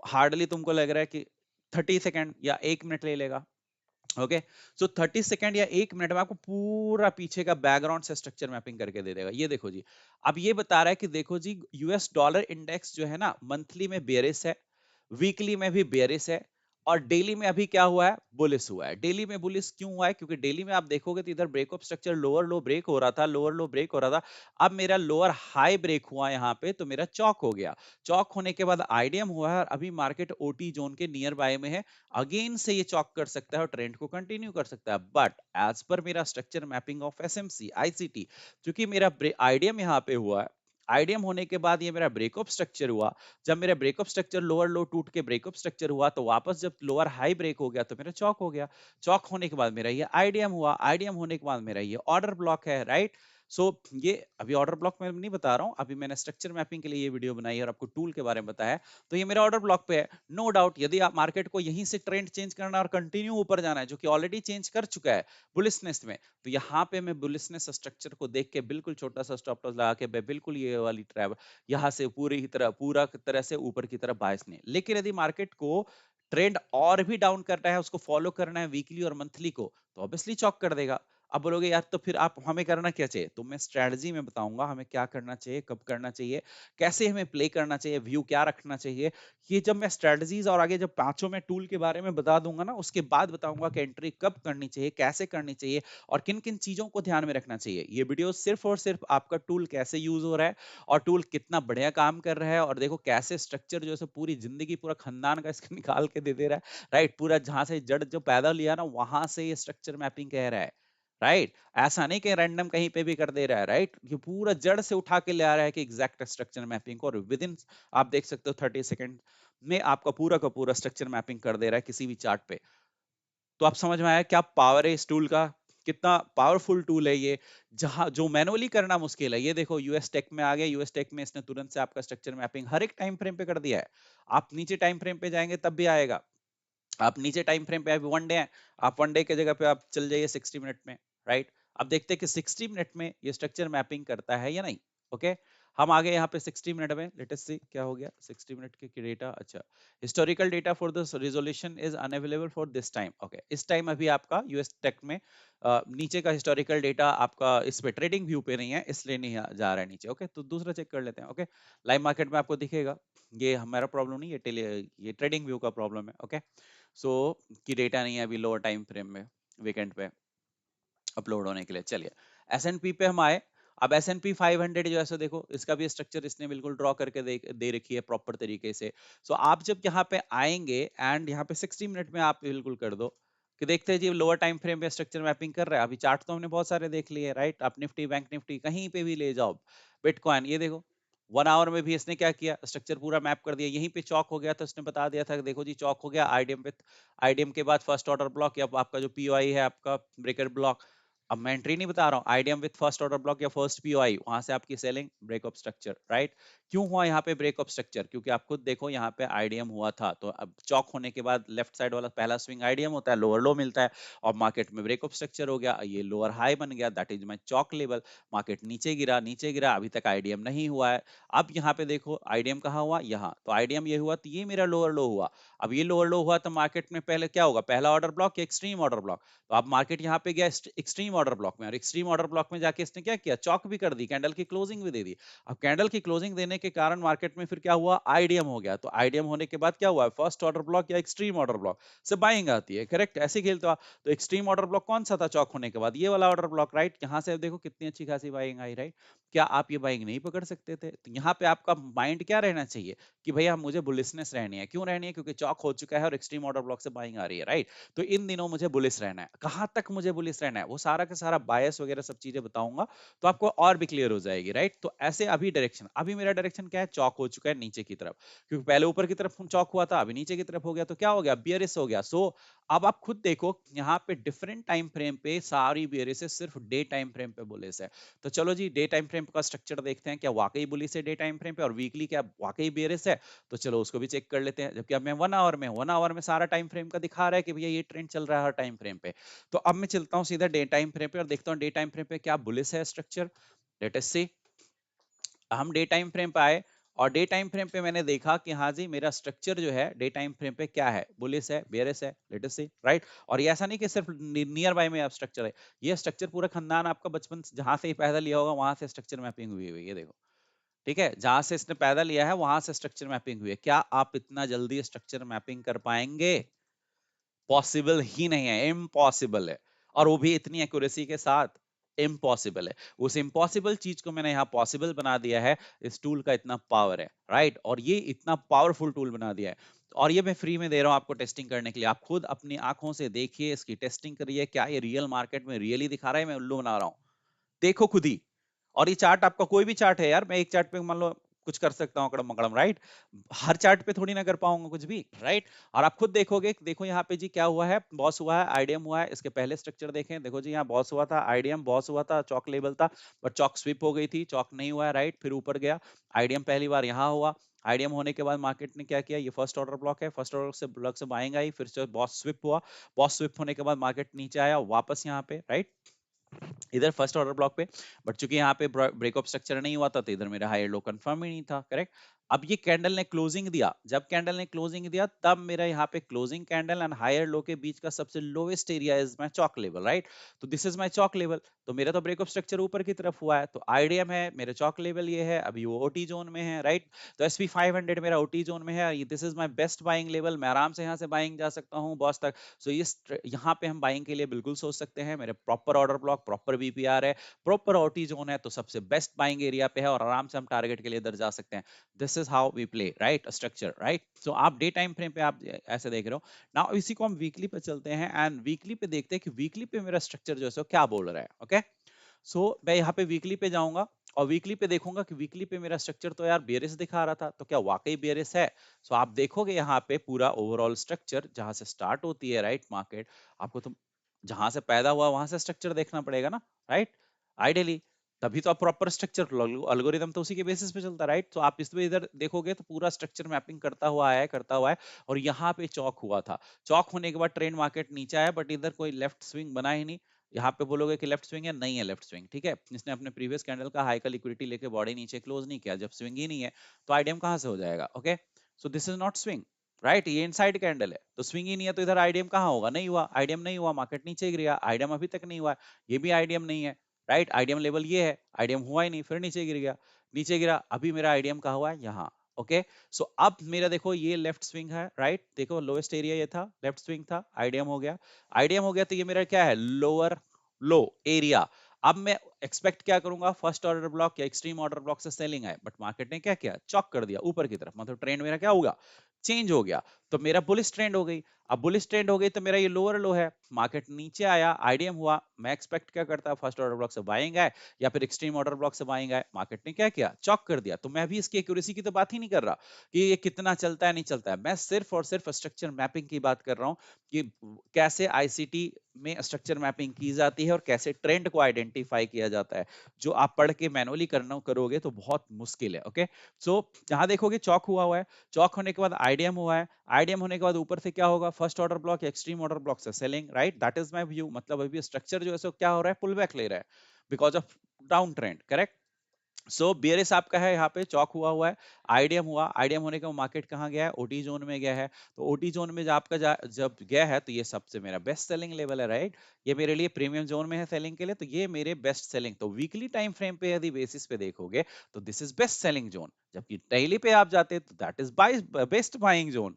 हार्डली तुमको लग रहा है कि 30 सेकंड या 1 मिनट ले लेगा। ओके सो 30 सेकंड या 1 मिनट में आपको पूरा पीछे का बैकग्राउंड से स्ट्रक्चर मैपिंग करके दे देगा। ये देखो जी, अब ये बता रहा है कि देखो जी यूएस डॉलर इंडेक्स जो है ना मंथली में बेरिस है, वीकली में भी बेरिस है, और डेली में अभी क्या हुआ है, बुलिस हुआ है। डेली में बुलिस क्यों हुआ है, क्योंकि डेली में आप देखोगे तो इधर breakup structure lower low break हो रहा था, लोअर लो ब्रेक हो रहा था। अब मेरा लोअर हाई ब्रेक हुआ यहाँ पे, तो मेरा चौक हो गया। चौक होने के बाद आईडीएम हुआ है और अभी मार्केट ओटी जोन के नियर बाय में है, अगेन से ये चॉक कर सकता है और ट्रेंड को कंटिन्यू कर सकता है। बट एज पर मेरा structure mapping of SMC ICT, क्योंकि मेरा आईडीएम यहाँ पे हुआ है, आईडीएम होने के बाद ये मेरा ब्रेकअप स्ट्रक्चर हुआ। जब मेरा ब्रेकअप स्ट्रक्चर लोअर लो टूट के ब्रेकअप स्ट्रक्चर हुआ, तो वापस जब लोअर हाई ब्रेक हो गया तो मेरा चौक हो गया। चौक होने के बाद मेरा ये आईडीएम हुआ, आईडीएम होने के बाद मेरा ये ऑर्डर ब्लॉक है, राइट। सो ये अभी ऑर्डर ब्लॉक में नहीं बता रहा हूँ, अभी मैंने स्ट्रक्चर मैपिंग के लिए ये वीडियो बनाई है और आपको टूल के बारे में बताया। तो ये मेरा ऑर्डर ब्लॉक पे है। नो डाउट यदि आप मार्केट को यहीं से ट्रेंड चेंज करना और कंटिन्यू ऊपर जाना है, जो कि ऑलरेडी चेंज कर चुका है बुलिशनेस में, तो यहाँ पे मैं बुलिशनेस स्ट्रक्चर को देख के बिल्कुल छोटा सा स्टॉप लॉस लगा के मैं बिल्कुल ये वाली ट्रैप यहाँ से पूरा तरह से ऊपर की तरफ बायस नहीं। लेकिन यदि मार्केट को ट्रेंड और भी डाउन करना है, उसको फॉलो करना है वीकली और मंथली को, तो ऑब्वियसली चॉक कर देगा। अब बोलोगे यार तो फिर आप हमें करना क्या चाहिए, तो मैं स्ट्रेटजी में बताऊंगा हमें क्या करना चाहिए, कब करना चाहिए, कैसे हमें प्ले करना चाहिए, व्यू क्या रखना चाहिए। ये जब मैं स्ट्रेटजीज और आगे जब पांचों में टूल के बारे में बता दूंगा ना, उसके बाद बताऊंगा कि एंट्री कब करनी चाहिए, कैसे करनी चाहिए, और किन किन चीजों को ध्यान में रखना चाहिए। ये वीडियो सिर्फ और सिर्फ आपका टूल कैसे यूज हो रहा है और टूल कितना बढ़िया काम कर रहा है, और देखो कैसे स्ट्रक्चर जो है पूरी जिंदगी पूरा खानदान का इसका निकाल के दे दे रहा है, राइट। पूरा जहां से जड़ जो पैदा लिया ना, वहां से ये स्ट्रक्चर मैपिंग कह रहा है, राइट। ऐसा नहीं कि रैंडम कहीं पे भी कर दे रहा है, राइट। ये पूरा जड़ से उठा के ले आ रहा है कि एग्जैक्ट स्ट्रक्चर मैपिंग को, और विद इन आप देख सकते हो 30 सेकंड में आपका पूरा का पूरा स्ट्रक्चर मैपिंग कर दे रहा है किसी भी चार्ट पे। तो आप समझ में आया क्या पावर है इस टूल का, कितना पावरफुल टूल है ये, जहां जो मैनुअली करना मुश्किल है। ये देखो यूएस टेक में आ गया, यूएस टेक में इसने तुरंत से आपका स्ट्रक्चर मैपिंग हर एक टाइम फ्रेम पे कर दिया है। आप नीचे टाइम फ्रेम पे जाएंगे तब भी आएगा। आप नीचे टाइम फ्रेम पे अभी 1 डे है, आप 1 डे की जगह पे आप चल जाइए 60 मिनट में, राइट। अब देखते हैं कि 60 मिनट में ये स्ट्रक्चर मैपिंग करता है या नहीं। ओके हम आगे यहाँ पे 60 मिनट में लेटेस्ट सी क्या हो गया 60 मिनट के डेटा। अच्छा, historical data for this resolution is unavailable for this time. Okay इस टाइम अभी आपका यूएस टेक में नीचे का हिस्टोरिकल डेटा आपका इस पे ट्रेडिंग व्यू पे नहीं है, इसलिए नहीं जा रहा है नीचे। ओके तो दूसरा चेक कर लेते हैं। ओके लाइव मार्केट में आपको दिखेगा, ये हमारा प्रॉब्लम नहीं है, ये ट्रेडिंग व्यू का प्रॉब्लम है। ओके सो की डेटा नहीं है अभी लोअर टाइम फ्रेम में वीकेंड पे अपलोड होने के लिए। चलिए एस एन पी पे हम आए। अब एस एन पी 500 जो है सो देखो इसका भी स्ट्रक्चर इसने बिल्कुल ड्रॉ करके दे रखी है प्रॉपर तरीके से। सो आप जब यहाँ पे आएंगे एंड यहाँ पे 60 मिनट में आप बिल्कुल कर दो कि देखते हैं जी लोअर टाइम फ्रेम पे स्ट्रक्चर मैपिंग कर रहा है। अभी चार्ट तो हमने बहुत सारे देख लिए, राइट। आप निफ्टी बैंक निफ्टी कहीं पे भी ले जाओ, बिटकॉइन ये देखो 1 आवर में भी इसने क्या किया, स्ट्रक्चर पूरा मैप कर दिया। यहीं पे चौक हो गया तो इसने बता दिया था कि देखो जी चौक हो गया, आईडीएम विथ आईडीएम के बाद फर्स्ट ऑर्डर ब्लॉक या आपका जो पीओआई है आपका ब्रेकर ब्लॉक। अब मैं एंट्री नहीं बता रहा हूँ, IDM with first order block या फर्स्ट पीओआई, वहां से आपकी सेलिंग ब्रेकअप स्ट्रक्चर, राइट। क्यों हुआ यहाँ पे ब्रेकअप स्ट्रक्चर, क्योंकि आप खुद देखो यहाँ पे आईडीएम हुआ था, तो अब चौक होने के बाद लेफ्ट साइड वाला पहला स्विंग आईडीएम होता है, लोअर लो मिलता है, और मार्केट में ब्रेकअप स्ट्रक्चर हो गया, ये लोअर हाई बन गया, that is my Chowk level. Market नीचे गिरा, अभी तक आईडीएम नहीं हुआ है। अब यहाँ पे देखो आईडीएम कहाँ हुआ, यहाँ, तो आईडीएम ये हुआ, तो ये मेरा लोअर लो हुआ। अब ये लोअर लो हुआ तो मार्केट में पहले क्या होगा, पहला ऑर्डर ब्लॉक या एक्सट्रीम ऑर्डर ब्लॉक। तो अब मार्केट यहाँ पे गया एक्सट्रीम ऑर्डर ब्लॉक में, और एक्सट्रीम ऑर्डर ब्लॉक में जाके इसने क्या किया, चौक भी कर दी, कैंडल की क्लोजिंग भी दे दी। अब कैंडल की क्लोजिंग देने के कारण मार्केट में फिर क्या हुआ, आईडीएम हो गया। तो आईडीएम होने के बाद क्या हुआ, फर्स्ट ऑर्डर ब्लॉक या एक्सट्रीम ऑर्डर ब्लॉक से बाइंग आती है, करेक्ट, ऐसे खेलते हो आप। तो एक्सट्रीम ऑर्डर ब्लॉक कौन सा था चौक होने के बाद, ये वाला ऑर्डर ब्लॉक, राइट। यहाँ से देखो कितनी अच्छी खासी बाइंग आई, राइट। क्या आप ये बाइंग नहीं पकड़ सकते थे, तो यहाँ पे आपका माइंड क्या रहना चाहिए कि भैया मुझे बुलिशनेस रहनी है। क्यों रहनी है, क्योंकि चौक हो चुका है और एक्सट्रीम ऑर्डर ब्लॉक से बाइंग आ रही है, राइट। तो इन दिनों मुझे बुलिश रहना है। कहां तक मुझे बुलिश रहना है, वो सारा का सारा बायस वगैरह सब चीजें बताऊंगा, तो आपको और भी क्लियर हो जाएगी, राइट। तो ऐसे अभी डायरेक्शन, अभी मेरा डायरेक्शन क्या है, चौक हो चुका है नीचे की तरफ, क्योंकि पहले ऊपर की तरफ चौक हुआ था, अभी नीचे की तरफ हो गया, तो क्या हो गया, बियरिश हो गया। सो अब आप खुद देखो यहाँ पे डिफरेंट टाइम फ्रेम पे सारी बियरिश सिर्फ डे टाइम फ्रेम पे बुलिश है। तो चलो जी डे टाइम फ्रेम का स्ट्रक्चर देखते हैं, क्या वाकई बुलिश है डे टाइम फ्रेम पे, और वीकली क्या वाकई बेरिश है। तो चलो उसको भी चेक कर लेते हैं। जबकि अब मैं 1 आवर में, 1 आवर में सारा टाइम फ्रेम का दिखा रहा है कि भैया ये ट्रेंड चल रहा है हर टाइम फ्रेम पे। तो अब मैं चलता हूँ सीधा डे टाइम फ्रेम पे और देखता हूँ डे टाइम फ्रेम पे क्या बुलिश है स्ट्रक्चर। लेट अस सी, हम डे टाइम फ्रेम पे आए, और डे टाइम फ्रेम पे मैंने देखा कि हाँ जी मेरा स्ट्रक्चर जो है डे टाइम फ्रेम पे क्या है, बुलिश है, बेयरिश है, लेट अस सी, राइट। और ये ऐसा नहीं कि सिर्फ नियर बाय में आप स्ट्रक्चर है, ये स्ट्रक्चर पूरा खानदान आपका बचपन जहां से ही पैदा लिया होगा वहां से स्ट्रक्चर मैपिंग हुई हुई है, ये देखो। ठीक है, जहां से इसने पैदा लिया है वहां से स्ट्रक्चर मैपिंग हुई है। क्या आप इतना जल्दी स्ट्रक्चर मैपिंग कर पाएंगे, पॉसिबल ही नहीं है, इम्पॉसिबल है। और वो भी इतनी एक्यूरेसी के साथ, इम्पॉसिबल है। उस इम्पॉसिबल चीज को मैंने यहाँ पॉसिबल बना दिया है, इस टूल का इतना पावर है, राइट। और ये इतना पावरफुल टूल बना दिया है, और ये मैं फ्री में दे रहा हूँ आपको टेस्टिंग करने के लिए। आप खुद अपनी आंखों से देखिए, इसकी टेस्टिंग करिए, क्या ये रियल मार्केट में रियली दिखा रहा है, मैं उल्लू बना रहा हूँ, देखो खुद ही। और ये चार्ट आपका कोई भी चार्ट है यार, मैं एक चार्ट पे मान लो कुछ कर सकता हूँ अकड़म मकड़म, राइट। हर चार्ट पे थोड़ी ना कर पाऊंगा कुछ भी, राइट। और आप खुद देखोगे, देखो यहाँ पे जी क्या हुआ है, बॉस हुआ है, आईडीएम हुआ है। इसके पहले स्ट्रक्चर देखें, देखो जी यहाँ बॉस हुआ था, आईडीएम बॉस हुआ था, चौक लेवल था, बट चौक स्विप हो गई थी, चौक नहीं हुआ है, राइट। फिर ऊपर गया, आईडीएम पहली बार यहाँ हुआ, आईडीएम होने के बाद मार्केट ने क्या किया, ये फर्स्ट ऑर्डर ब्लॉक है, फर्स्ट ऑर्डर से ब्लॉक से बाइंग आई, फिर से बॉस स्विप हुआ, बॉस स्विप होने के बाद मार्केट नीचे आया वापस यहाँ पे, राइट, इधर फर्स्ट ऑर्डर ब्लॉक पे। बट चूंकि यहाँ पे ब्रेकअप स्ट्रक्चर नहीं हुआ था, तो इधर मेरा हायर लो कंफर्म ही नहीं था, करेक्ट। अब ये कैंडल ने क्लोजिंग दिया, जब कैंडल ने क्लोजिंग दिया तब मेरा यहाँ पे closing candle and higher low के बीच का सबसे lowest area is my chock level, right. तो this is my chock level. तो मेरा तो ब्रेकअप स्ट्रक्चर ऊपर की तरफ हुआ है, तो आईडीएम है, मेरे चॉक लेवल ये है, अभी वो ओटी जोन में है, राइट। तो एसपी 500 मेरा ओटी जोन में है, this is my best buying level, मैं आराम से यहाँ से बाइंग जा सकता हूँ बॉस तक। सो इस यहाँ पे हम बाइंग के लिए बिल्कुल सोच सकते हैं, मेरे proper order block, proper BPR है, प्रॉपर ओटी जोन है, तो सबसे बेस्ट बाइंग एरिया पे है, और आराम से हम टारगेट के लिए इधर जा सकते हैं। This is how we play, right, structure, right. So आप डे टाइम फ्रेम पे आप ऐसे देख रहे हो। नाउ इसी को हम वीकली पे चलते हैं, एंड वीकली पे देखते हैं कि वीकली पे मेरा स्ट्रक्चर जो है सो क्या बोल रहा है, ओके। सो मैं यहाँ पे वीकली पे जाऊंगा, और वीकली पे देखूंगा कि वीकली पे मेरा स्ट्रक्चर तो यार बेरिस दिखा रहा था, तो क्या वाकई बेरिस है। सो आप देखोगे यहाँ पे पूरा ओवरऑल स्ट्रक्चर जहां से स्टार्ट होती है, राइट, मार्केट, आपको तो जहां से पैदा हुआ वहां से स्ट्रक्चर देखना पड़ेगा ना, राइट, आइडियली। तभी तो आप प्रॉपर स्ट्रक्चर, अल्गोरिदम तो उसी के बेसिस पे चलता है, राइट। तो आप इसमें इधर देखोगे तो पूरा स्ट्रक्चर मैपिंग करता हुआ आया है, करता हुआ है। और यहाँ पे चौक हुआ था, चौक होने के बाद ट्रेंड मार्केट नीचे आया, बट इधर कोई लेफ्ट स्विंग बना ही नहीं। यहाँ पे बोलोगे कि लेफ्ट स्विंग है, नहीं है लेफ्ट स्विंग, ठीक है। इसने अपने प्रीवियस कैंडल का हाई का लिक्विडिटी लेके बॉडी नीचे क्लोज नहीं किया, जब स्विंग ही नहीं है तो आईडीएम कहाँ से हो जाएगा, okay. So this is not swing, right, ये इनसाइड कैंडल है, तो स्विंग ही नहीं है, तो इधर आईडीएम कहाँ होगा, नहीं हुआ, आईडीएम नहीं हुआ, मार्केट नीचे गिर गया, आईडीएम अभी तक नहीं हुआ, ये भी आईडीएम नहीं है, राइट। आईडीएम लेवल ये है, आईडीएम हुआ ही नहीं, फिर नीचे गिर गया, नीचे गिरा, अभी मेरा आईडीएम कहाँ हुआ है, यहाँ, ओके। सो अब मेरा देखो ये लेफ्ट स्विंग है, राइट, देखो लोएस्ट एरिया ये था, लेफ्ट स्विंग था, आईडीएम हो गया, आईडीएम हो गया, तो ये मेरा क्या है, लोअर लो एरिया। अब मैं एक्सपेक्ट क्या करूंगा, फर्स्ट ऑर्डर ब्लॉक या एक्सट्रीम ऑर्डर ब्लॉक से सेलिंग आए, बट मार्केट ने क्या किया, चॉक कर दिया ऊपर की तरफ, मतलब ट्रेंड मेरा क्या होगा, चेंज हो गया। तो मेरा बुलिश ट्रेंड हो गई। अब बुलिश ट्रेंड हो गई तो मेरा ये लोअर लो है, मार्केट नीचे आया, आईडीएम हुआ, मैं एक्सपेक्ट क्या करता, फर्स्ट ऑर्डर ब्लॉक से बाइंग आए या फिर एक्सट्रीम ऑर्डर ब्लॉक से बाइंग आए, मार्केट ने क्या किया, चॉक कर दिया। तो मैं भी इसकी एक्यूरेसी की तो बात ही नहीं कर रहा कि ये कितना चलता है नहीं चलता है, मैं सिर्फ और सिर्फ स्ट्रक्चर मैपिंग की बात कर रहा हूँ कि कैसे आईसीटी में स्ट्रक्चर मैपिंग की जाती है और कैसे ट्रेंड को आइडेंटिफाई किया जाता है, जो आप पढ़ के मैनुअली करना करोगे तो बहुत मुश्किल है। ओके, सो यहाँ देखोगे चौक हुआ है, चौक होने के बाद आईडीएम हुआ है, आईडीएम होने के बाद ऊपर से क्या होगा, फर्स्ट ऑर्डर ब्लॉक या एक्सट्रीम ऑर्डर ब्लॉक से selling, right, that is my view. मतलब अभी स्ट्रक्चर जो है सो क्या हो रहा है, पुल बैक ले रहा है because of down trend, correct. सो बियरिस आपका है, यहाँ पे चौक हुआ है, आईडीएम हुआ, आईडीएम होने का मार्केट कहाँ गया है, ओटी जोन में गया है। तो ओटी जोन में जब आपका जब गया है तो ये सबसे मेरा बेस्ट सेलिंग लेवल है, राइट। ये मेरे लिए प्रीमियम जोन में है सेलिंग के लिए, तो ये मेरे बेस्ट सेलिंग, तो वीकली टाइम फ्रेम पे यदि बेसिस पे देखोगे तो this is best selling zone, जबकि डेली पे आप जाते तो that is best buying zone.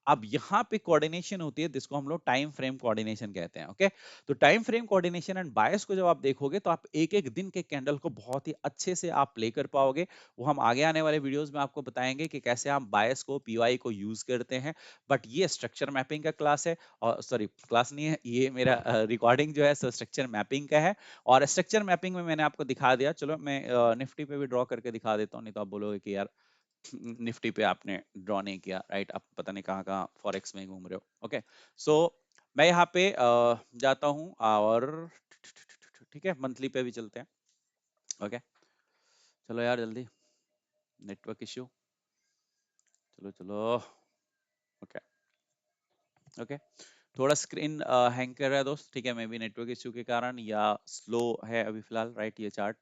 अब यहाँ पे कोऑर्डिनेशन होती है जिसको हम लोग टाइम फ्रेम कोऑर्डिनेशन कहते हैं। ओके, तो टाइम फ्रेम कोऑर्डिनेशन एंड बायस को जब आप देखोगे तो आप एक एक दिन के कैंडल को बहुत ही अच्छे से आप प्ले कर पाओगे। वो हम आगे आने वाले वीडियोस में आपको बताएंगे कि कैसे हम बायस को, पीवाई को यूज करते हैं। बट ये स्ट्रक्चर मैपिंग का क्लास है, और सॉरी क्लास नहीं है, ये मेरा रिकॉर्डिंग जो है स्ट्रक्चर मैपिंग का है। और स्ट्रक्चर मैपिंग में मैंने आपको दिखा दिया, चलो मैं निफ्टी पे भी ड्रॉ करके दिखा देता हूँ, नहीं तो आप बोलोगे कि यार निफ्टी पे आपने ड्रॉ नहीं किया, राइट, आप पता नहीं कहाँ कहाँ फॉरेक्स में घूम रहे हो। ओके, सो मैं यहाँ पे जाता हूँ और ठीक है, मंथली पे भी चलते हैं। ओके, चलो यार जल्दी, नेटवर्क इश्यू, चलो चलो। ओके ओके, थोड़ा स्क्रीन हैंग कर रहा है दोस्त, ठीक है, मे बी नेटवर्क इश्यू के कारण या स्लो है अभी फिलहाल, राइट, ये चार्ट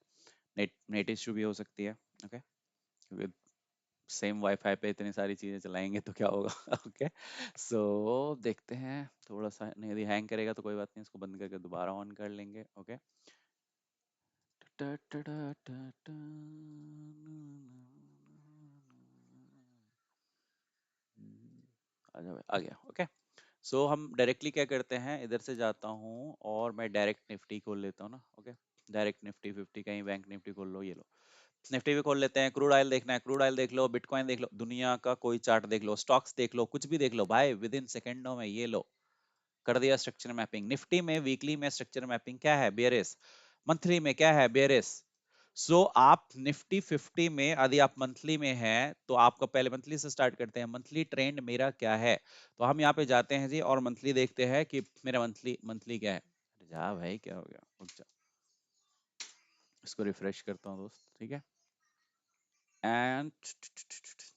नेट नेट इश्यू भी हो सकती है। ओके, क्योंकि सेम वाईफाई पे इतनी सारी चीजें चलाएंगे तो क्या होगा। ओके, सो देखते हैं, थोड़ा सा नहीं, यदि हैंग करेगा तो कोई बात नहीं, इसको बंद करके दोबारा ऑन कर लेंगे। ओके, आ गया। ओके, सो हम डायरेक्टली क्या करते हैं, इधर से जाता हूँ और मैं डायरेक्ट निफ्टी खोल लेता हूँ ना। ओके, डायरेक्ट निफ्टी 50, कहीं बैंक निफ्टी खोल लो, ये लो निफ्टी भी खोल लेते हैं। क्रूड ऑयल देखना है, क्रूड ऑयल देख लो, बिटकॉइन देख लो, दुनिया का कोई चार्ट देख लो, स्टॉक्स देख लो, कुछ भी देख लो भाई, विद इन सेकेंडों में ये लो, कर दिया स्ट्रक्चर मैपिंग। निफ्टी में वीकली में स्ट्रक्चर मैपिंग क्या है, बेयरिश, मंथली में क्या है, बेयरिश। सो आप निफ्टी 50 में यदि आप मंथली में हैं तो आपको पहले मंथली से स्टार्ट करते हैं, मंथली ट्रेंड मेरा क्या है। तो हम यहाँ पे जाते हैं जी और मंथली देखते हैं कि मेरा मंथली मंथली क्या है। जा भाई, क्या हो गया, रुक जा, इसको रिफ्रेश करता हूँ दोस्त, ठीक है। एंड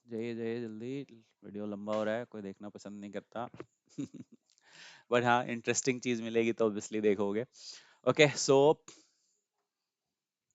जाइए जाइए जल्दी, वीडियो लंबा हो रहा है, कोई देखना पसंद नहीं करता। बट हाँ, इंटरेस्टिंग चीज मिलेगी तो ऑब्वियसली देखोगे। ओके, सो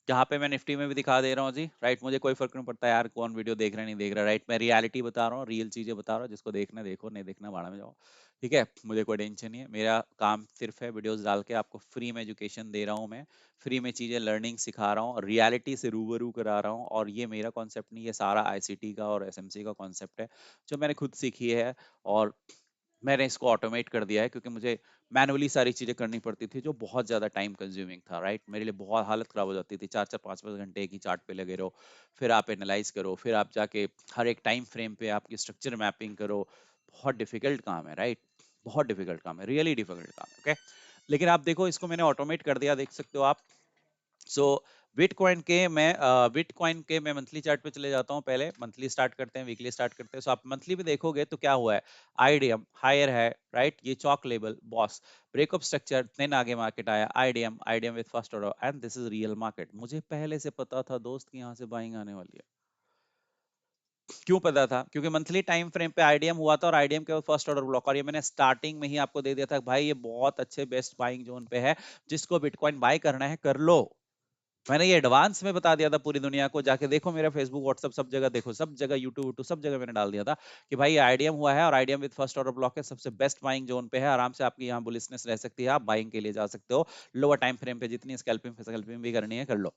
यहाँ पे मैं निफ्टी में भी दिखा दे रहा हूँ जी, राइट, मुझे कोई फर्क नहीं पड़ता यार कौन वीडियो देख रहा है नहीं देख रहा, राइट, मैं रियलिटी बता रहा हूँ, रियल चीजें बता रहा हूँ, जिसको देखना देखो, नहीं देखना भाड़ा में जाओ, ठीक है, मुझे कोई टेंशन नहीं है। मेरा काम सिर्फ है वीडियोस डाल के आपको फ्री में एजुकेशन दे रहा हूँ, मैं फ्री में चीजें लर्निंग सिखा रहा हूँ, रियलिटी से रूबरू करा रहा हूँ। और ये मेरा कॉन्सेप्ट नहीं, ये सारा आईसीटी का और एसएमसी का कॉन्सेप्ट है, जो मैंने खुद सीखी है। और मैंने इसको ऑटोमेट कर दिया है क्योंकि मुझे मैनुअली सारी चीजें करनी पड़ती थी, जो बहुत ज्यादा टाइम कंज्यूमिंग था, राइट, मेरे लिए बहुत हालत खराब हो जाती थी, 4 4 5 5 घंटे एक ही चार्ट पे लगे रहो, फिर आप एनालाइज करो, फिर आप जाके हर एक टाइम फ्रेम पे आपकी स्ट्रक्चर मैपिंग करो। बहुत डिफिकल्ट काम है, राइट, बहुत डिफिकल्ट काम है, रियली डिफिकल्ट काम है। ओके, लेकिन आप देखो इसको मैंने ऑटोमेट कर दिया, देख सकते हो आप। सो बिटकॉइन के मैं मंथली चार्ट पे चले जाता हूँ, पहले मंथली स्टार्ट करते हैं, वीकली स्टार्ट करते हैं। सो आप मंथली भी देखोगे तो क्या हुआ है, आईडीएम हायर है, राइट, ये CHoCH level BOS, breakup structure, then आगे मार्केट आया, IDM IDM with first order, and this is real market. मुझे पहले से पता था दोस्त कि यहाँ से बाइंग आने वाली है। क्यों पता था, क्योंकि मंथली टाइम फ्रेम पे आईडीएम हुआ था और आईडीएम के फर्स्ट ऑर्डर ब्लॉक, और ये मैंने स्टार्टिंग में ही आपको दे दिया था भाई, ये बहुत अच्छे बेस्ट बाइंग जोन पे है, जिसको बिटकॉइन बाय करना है कर लो। मैंने ये एडवांस में बता दिया था पूरी दुनिया को, जाके देखो मेरा फेसबुक व्हाट्सएप सब जगह देखो, सब जगह यूट्यूब सब जगह मैंने डाल दिया था कि भाई ये आईडीएम हुआ है और IDM with first order block है, सबसे बेस्ट बाइंग जोन पे है, आराम से आपकी यहाँ बुलिशनेस रह सकती है, आप बाइंग के लिए जा सकते हो, लोअर टाइम फ्रेम पे जितनी स्कैल्पिंग स्कैल्पिंग भी करनी है कर लो।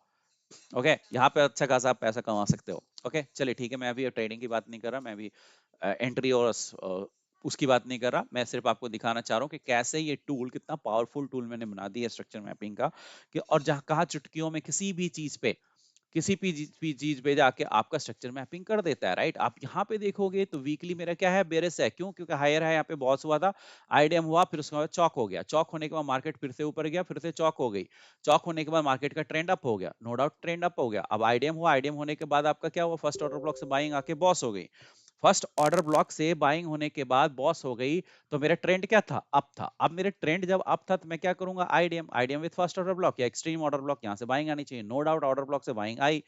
ओके, यहाँ पे अच्छा खासा आप पैसा कमा सकते हो। ओके, चलिए ठीक है, मैं अभी ट्रेडिंग की बात नहीं कर रहा, मैं अभी एंट्री और उसकी बात नहीं कर रहा, मैं सिर्फ आपको दिखाना चाह रहा हूँ कि कैसे ये टूल, कितना पावरफुल टूल मैंने बना दिया स्ट्रक्चर मैपिंग का, कि और जहां कहा चुटकियों में किसी भी चीज पे, किसी भी चीज पे जाके आपका स्ट्रक्चर मैपिंग कर देता है, राइट। आप यहाँ पे देखोगे तो वीकली मेरा क्या है, बेरिस है, क्यों? क्योंकि हायर है, यहाँ पे बॉस हुआ था, आईडीएम हुआ, फिर उसके बाद चौक हो गया, चौक होने के बाद मार्केट फिर से ऊपर गया, फिर से चौक हो गई, चौक होने के बाद मार्केट का ट्रेंड अप हो गया, नो डाउट ट्रेंड अप हो गया। अब आईडीएम हुआ, आईडीएम होने के बाद आपका क्या हुआ, फर्स्ट ऑर्डर ब्लॉक से बाइंग आके बॉस हो गई, फर्स्ट ऑर्डर ब्लॉक से बाइंग होने के बाद बॉस हो गई, तो मेरा ट्रेंड क्या था, अप था। अब मेरे ट्रेंड जब अप था तो मैं क्या करूंगा, IDM, IDM with first order block या एक्सट्रीम ऑर्डर ब्लॉक, यहां से बाइंग आनी चाहिए, नो डाउट ऑर्डर ब्लॉक से बाइंग आई।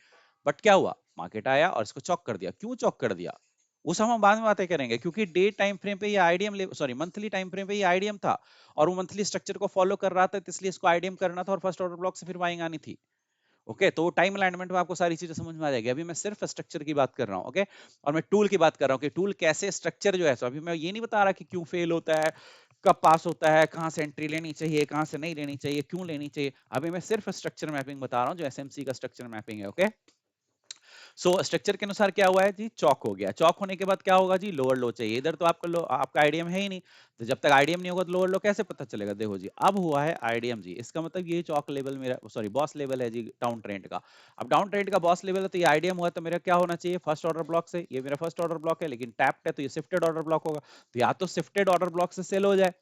बट क्या हुआ, मार्केट आया और इसको चॉक कर दिया। क्यों चॉक कर दिया, उस हम बाद में बातें करेंगे, क्योंकि डे टाइम फ्रेम पे ये IDM, sorry monthly time frame पे ये आईडीएम था, और वो मंथली स्ट्रक्चर को फॉलो कर रहा था, तो इसलिए इसको आईडीएम करना था और फर्स्ट ऑर्डर ब्लॉक से फिर बाइंग आनी थी। ओके, तो टाइम अलाइनमेंट में आपको सारी चीजें समझ में आ जाएगी। अभी मैं सिर्फ स्ट्रक्चर की बात कर रहा हूँ, ओके। और मैं टूल की बात कर रहा हूँ कि टूल कैसे स्ट्रक्चर जो है, सो अभी मैं ये नहीं बता रहा कि क्यों फेल होता है, कब पास होता है, कहाँ से एंट्री लेनी चाहिए, कहाँ से नहीं लेनी चाहिए, क्यों लेनी चाहिए। अभी मैं सिर्फ स्ट्रक्चर मैपिंग बता रहा हूँ, जो एसएमसी का स्ट्रक्चर मैपिंग है, ओके। सो स्ट्रक्चर के अनुसार क्या हुआ है जी, चौक हो गया, चौक होने के बाद क्या होगा जी, लोअर लो चाहिए। इधर तो आपका आपका आईडीएम है ही नहीं, तो जब तक आईडीएम नहीं होगा तो लोअर लो कैसे पता चलेगा। देखो जी, अब हुआ है आईडीएम जी, इसका मतलब ये चौक लेवल मेरा, सॉरी बॉस लेवल है जी डाउन ट्रेंड का। अब डाउन ट्रेंड का बॉस लेवल है, तो ये आईडीएम हुआ, तो मेरा क्या होना चाहिए, फर्स्ट ऑर्डर ब्लॉक से, ये मेरा फर्स्ट ऑर्डर ब्लॉक है, लेकिन टैप्ड है तो ये शिफ्टेड ऑर्डर ब्लॉक होगा। तो या तो शिफ्टेड ऑर्डर ब्लॉक से सेल हो जाए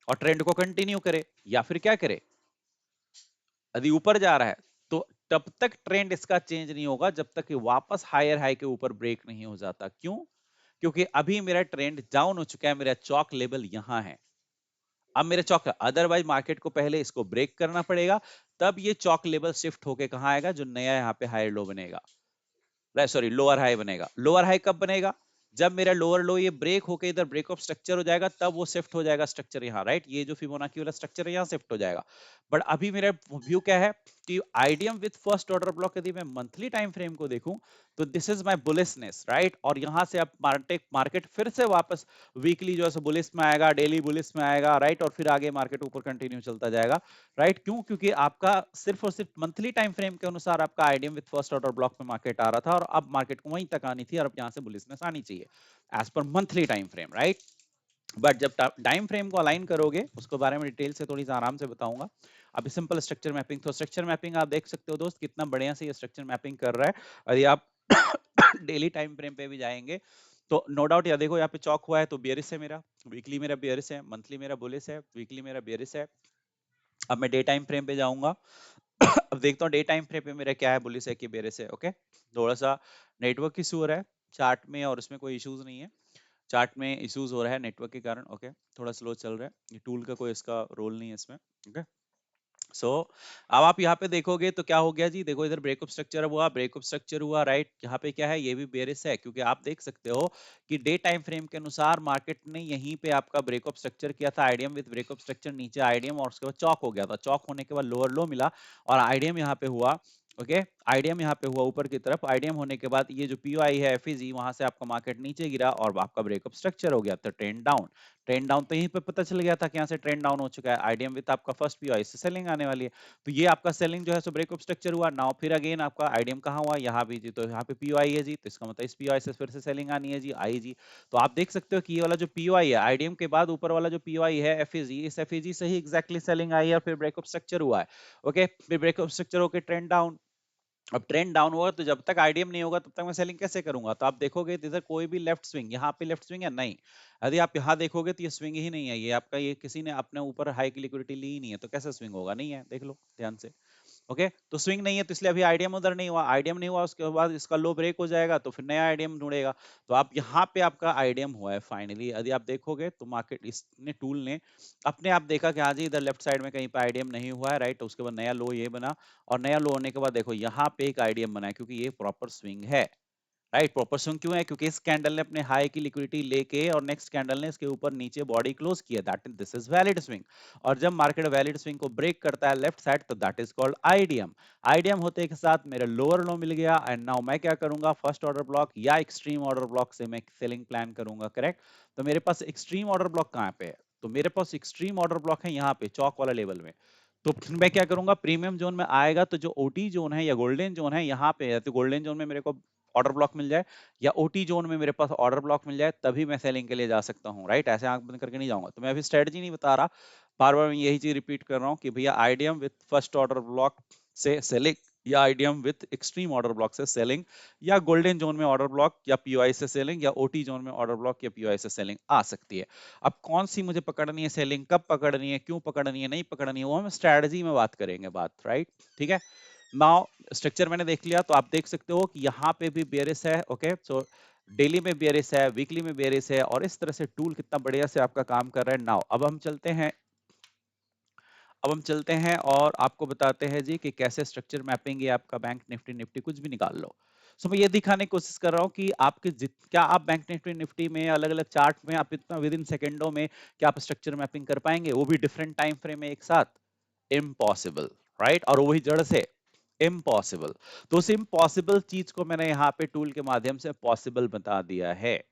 और ट्रेंड को कंटिन्यू करे, या फिर क्या करे, यदि ऊपर जा रहा है तो तब तक ट्रेंड इसका चेंज नहीं होगा जब तक कि वापस हायर हाई के ऊपर ब्रेक नहीं हो जाता। क्यों? क्योंकि अभी मेरा ट्रेंड डाउन हो चुका है, मेरा चौक लेवल यहां है। अब मेरे चौक, अदरवाइज मार्केट को पहले इसको ब्रेक करना पड़ेगा, तब ये चौक लेवल शिफ्ट होके कहां आएगा, जो नया यहाँ पे हायर लो बनेगा, सॉरी लोअर हाई बनेगा। लोअर हाई कब बनेगा, जब मेरा लोअर लो ये ब्रेक होके इधर ब्रेक ऑफ स्ट्रक्चर हो जाएगा, तब वो शिफ्ट हो जाएगा स्ट्रक्चर यहाँ, राइट। ये जो फिबोनाची वाला स्ट्रक्चर है यहाँ शिफ्ट हो जाएगा। बट अभी मेरा व्यू क्या है कि IDM with first order block, यदि मैं मंथली टाइम फ्रेम को देखूं तो this is my bullishness, right. और यहां से अब मार्केट मार्केट फिर से वापस वीकली जो है बुलिश में आएगा, डेली बुलिश में आएगा, राइट। और फिर आगे मार्केट ऊपर कंटिन्यू चलता जाएगा, राइट। क्यों? क्योंकि आपका सिर्फ और सिर्फ मंथली टाइम फ्रेम के अनुसार आपका IDM with first order block में मार्केट आ रहा था, और अब मार्केट को वहीं तक आनी थी, और अब यहाँ से बुलिशनेस आनी चाहिए as per monthly time frame, right. But जब टाइम फ्रेम को अलाइन करोगे, उसके बारे में डिटेल से थोड़ी सा आराम से बताऊंगा। अभी सिंपल स्ट्रक्चर मैपिंग, तो स्ट्रक्चर मैपिंग आप देख सकते हो दोस्त, कितना बढ़िया से ये स्ट्रक्चर मैपिंग कर रहा है। यदि आप डेली टाइम फ्रेम पे भी जाएंगे तो नो डाउट, या देखो यहाँ पे चौक हुआ है तो बियरिस है मेरा, वीकली मेरा बियरिस है, मंथली मेरा बुलिस है, वीकली मेरा बियरिस है। अब मैं डे टाइम फ्रेम पे जाऊंगा। अब देखता हूँ डे टाइम फ्रेम पे मेरा क्या है, बुलिस है कि बेरिस है, ओके। थोड़ा सा नेटवर्क इशू हो रहा है चार्ट में, और उसमें कोई इश्यूज नहीं है, चार्ट में इश्यूज हो रहा है नेटवर्क के कारण, ओके। थोड़ा स्लो चल रहा है, ये टूल का कोई इसका रोल नहीं है इसमें, ओके। सो अब आप यहाँ पे देखोगे तो क्या हो गया जी, देखो इधर ब्रेकअप स्ट्रक्चर हुआ, ब्रेकअप स्ट्रक्चर हुआ, राइट। यहाँ पे क्या है, ये भी बेरिस है, क्योंकि आप देख सकते हो कि डे टाइम फ्रेम के अनुसार मार्केट ने यहीं पे आपका ब्रेकअप स्ट्रक्चर किया था, आईडीएम विद ब्रेकअप स्ट्रक्चर, नीचे आईडीएम, और उसके बाद चौक हो गया था, चौक होने के बाद लोअर लो मिला और आईडीएम यहाँ पे हुआ, ओके। आईडीएम यहाँ पे हुआ ऊपर की तरफ, आईडीएम होने के बाद ये जो पीओआई है, एफईजी, वहां से आपका मार्केट नीचे गिरा और आपका ब्रेकअप स्ट्रक्चर हो गया, तो ट्रेंड डाउन। ट्रेंड डाउन तो यहीं पे पता चल गया था कि यहाँ से ट्रेंड डाउन हो चुका है, आईडीएम विद आपका फर्स्ट पीओआई से सेलिंग आने वाली है। तो ये आपका सेलिंग जो है सो ब्रेकअप स्ट्रक्चर हुआ। नाउ फिर अगेन आपका आईडीएम कहाँ हुआ, यहाँ भी जी, तो यहाँ पे पीओआई है जी, तो इसका मतलब इस पीओआई से फिर से सेलिंग आनी है जी, आई जी। तो आप देख सकते हो कि ये वाला जो पीओआई है, आईडीएम के बाद ऊपर वाला जो पीओआई है एफएजी, इस एफएजी से ही एग्जैक्टली सेलिंग आई है और फिर ब्रेकअप स्ट्रक्चर हुआ है, ओके। फिर ब्रेकअप स्ट्रक्चर होकर ट्रेंड डाउन। अब ट्रेंड डाउन होगा तो जब तक आईडीएम नहीं होगा तब तक मैं सेलिंग कैसे करूंगा। तो आप देखोगे तो इधर कोई भी लेफ्ट स्विंग, यहाँ पे लेफ्ट स्विंग है नहीं। यदि आप यहाँ देखोगे तो ये स्विंग ही नहीं है, ये आपका, ये किसी ने अपने ऊपर हाई की लिक्विडिटी ली ही नहीं है, तो कैसे स्विंग होगा, नहीं है, देख लो ध्यान से, ओके। तो स्विंग नहीं है तो इसलिए अभी आईडीएम उधर नहीं हुआ, आईडीएम नहीं हुआ, उसके बाद इसका लो ब्रेक हो जाएगा तो फिर नया आईडीएम ढूंढेगा। तो आप यहाँ पे आपका आईडीएम हुआ है फाइनली, यदि आप देखोगे तो मार्केट इसने टूल ने अपने आप देखा कि हाँ जी इधर लेफ्ट साइड में कहीं पे आईडीएम नहीं हुआ है, राइट। तो उसके बाद नया लो ये बना, और नया लो होने के बाद देखो यहाँ पे एक आईडीएम बना है, क्योंकि ये प्रॉपर स्विंग है, राइट। प्रॉपर स्विंग क्यों है, क्योंकि इस कैंडल ने अपने हाई की लिक्विडिटी लेके और नेक्स्ट कैंडल ने इसके ऊपर नीचे बॉडी क्लोज किया, that is this is valid swing. और जब मार्केट वैलिड स्विंग को ब्रेक करता है लेफ्ट साइड, तो that is called IDM. IDM होते के साथ मेरा लोअर लो मिल गया, एंड नाउ मैं क्या करूंगा, फर्स्ट ऑर्डर ब्लॉक या एक्सट्रीम ऑर्डर ब्लॉक से मैं सेलिंग प्लान करूंगा, करेक्ट। तो मेरे पास एक्सट्रीम ऑर्डर ब्लॉक कहाँ पे है, तो मेरे पास एक्सट्रीम ऑर्डर ब्लॉक है यहाँ पे चौक वाला लेवल में। तो मैं क्या करूंगा, प्रीमियम जोन में आएगा तो जो ओटी जोन है या गोल्डन जोन है यहाँ पे है, तो गोल्डन जोन में मेरे को ऑर्डर ब्लॉक मिल जाए या ओटी जोन में मेरे पास ऑर्डर ब्लॉक मिल जाए, तभी मैं सेलिंग के लिए जा सकता हूँ, राइट? ऐसे आंख बंद करके नहीं जाऊंगा। तो मैं अभी स्ट्रेटजी नहीं बता रहा, बार बार मैं यही चीज रिपीट कर रहा हूँ कि भैया IDM with first order block से सेलिंग, या IDM with extreme order block से सेलिंग, या गोल्डन जोन में ऑर्डर ब्लॉक या पीओआई से सेलिंग, या ओटी जोन में ऑर्डर ब्लॉक या पीओआई से सेलिंग आ सकती है। अब कौन सी मुझे पकड़नी है सेलिंग, कब पकड़नी है, क्यों पकड़नी है, नहीं पकड़नी है, वो हम स्ट्रेटजी में बात करेंगे बात, राइट? ठीक है। नाउ स्ट्रक्चर मैंने देख लिया, तो आप देख सकते हो कि यहाँ पे भी बेरिस है। ओके, सो डेली में बेरिस है, वीकली में बेरिस है, और इस तरह से टूल कितना बढ़िया से आपका काम कर रहा है। नाउ अब हम चलते हैं और आपको बताते हैं जी कि कैसे स्ट्रक्चर मैपिंग, ये आपका बैंक निफ्टी निफ्टी कुछ भी निकाल लो। सो मैं ये दिखाने की कोशिश कर रहा हूँ कि आपके क्या आप बैंक निफ्टी निफ्टी में अलग अलग चार्ट में आप इतना विद इन सेकेंडों में क्या आप स्ट्रक्चर मैपिंग कर पाएंगे, वो भी डिफरेंट टाइम फ्रेम में एक साथ? Impossible, right? और वही जड़ से इम्पॉसिबल। तो उस इम्पॉसिबल चीज को मैंने यहाँ पे टूल के माध्यम से पॉसिबल बता दिया है।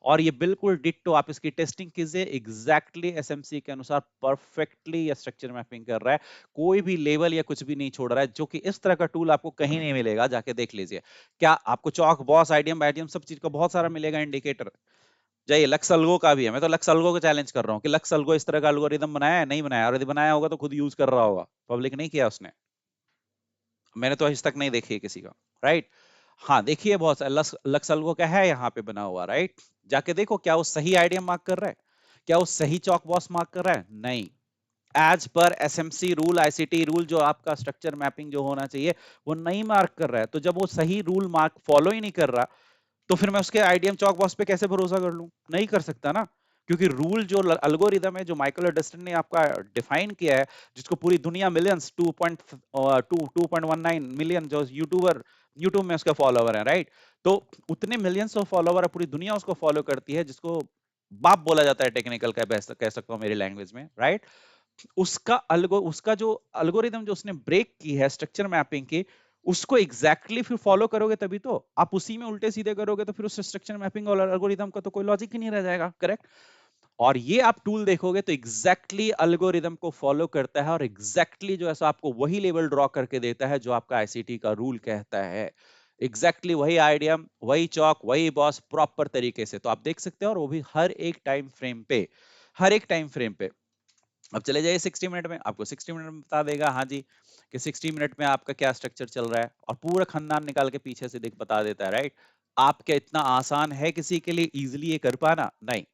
और ये बिल्कुल डिट्टो, आप इसकी टेस्टिंग कीजिए, एग्जैक्टली एसएमसी के अनुसार परफेक्टली ये स्ट्रक्चर मैपिंग कर रहा है, कोई भी लेवल या कुछ भी नहीं छोड़ रहा है, जो कि इस तरह का टूल आपको कहीं नहीं मिलेगा, जाके देख लीजिए। क्या आपको चौक बॉस आईडीएम आईडीएम सब चीज का बहुत सारा मिलेगा इंडिकेटर, जाइए लक्स अल्गो का भी है। मैं तो लक्स अल्गो को चैलेंज कर रहा हूँ कि लक्स अल्गो इस तरह का एल्गोरिदम बनाया है, नहीं बनाया, और यदि बनाया होगा तो खुद यूज कर रहा होगा, पब्लिक नहीं किया उसने। मैंने तो आज तक नहीं देखी है किसी का, राइट? हाँ देखिए, बहुत सारा लक्स अल्गो का है यहाँ पे बना हुआ, राइट? जाके देखो क्या वो सही आइडिया मार्क कर रहा है, क्या वो सही चौक बॉस मार्क कर रहा है? नहीं। As per SMC rule, ICT rule, जो आपका स्ट्रक्चर मैपिंग जो होना चाहिए वो नहीं मार्क कर रहा है। तो जब वो सही रूल मार्क फॉलो ही नहीं कर रहा, तो फिर मैं उसके आईडीएम चौक बॉक्स पे कैसे भरोसा कर लूं? नहीं कर सकता ना, क्योंकि रूल जो अल्गोरिदम है, जो माइकल डस्टिन ने आपका डिफाइन किया है, जिसको पूरी दुनिया मिलियंस 2.19 मिलियन जो यूट्यूबर यूट्यूब में उसका फॉलोवर है, राइट? तो उतने मिलियंस ऑफ फॉलोवर है, पूरी दुनिया उसको फॉलो करती है, जिसको बाप बोला जाता है टेक्निकल का, कह सकता हूँ मेरी लैंग्वेज में, राइट? उसका जो अल्गोरिदम जो उसने ब्रेक की है स्ट्रक्चर मैपिंग की, उसको एग्जैक्टली फिर फॉलो करोगे तभी तो। आप उसी में उल्टे सीधे करोगे तो फिर उस स्ट्रक्चर मैपिंग और अल्गोरिदम का तो कोई लॉजिक ही नहीं रह जाएगा, करेक्ट? और ये आप टूल देखोगे तो एग्जैक्टली अल्गोरिदम को फॉलो करता है, और एग्जैक्टली जो है आपको वही लेवल ड्रॉ करके देता है जो आपका आईसीटी का रूल कहता है। एग्जैक्टली वही आइडिया, वही चौक, वही बॉस, प्रॉपर तरीके से। तो आप देख सकते हो, और वो भी हर एक टाइम फ्रेम पे, हर एक टाइम फ्रेम पे। अब चले जाइए 60 मिनट में, आपको 60 मिनट में बता देगा, हाँ जी, कि 60 मिनट में आपका क्या स्ट्रक्चर चल रहा है, और पूरा खानदान निकाल के पीछे से देख बता देता है, राइट? आप क्या इतना आसान है किसी के लिए इजीली ये कर पाना? नहीं।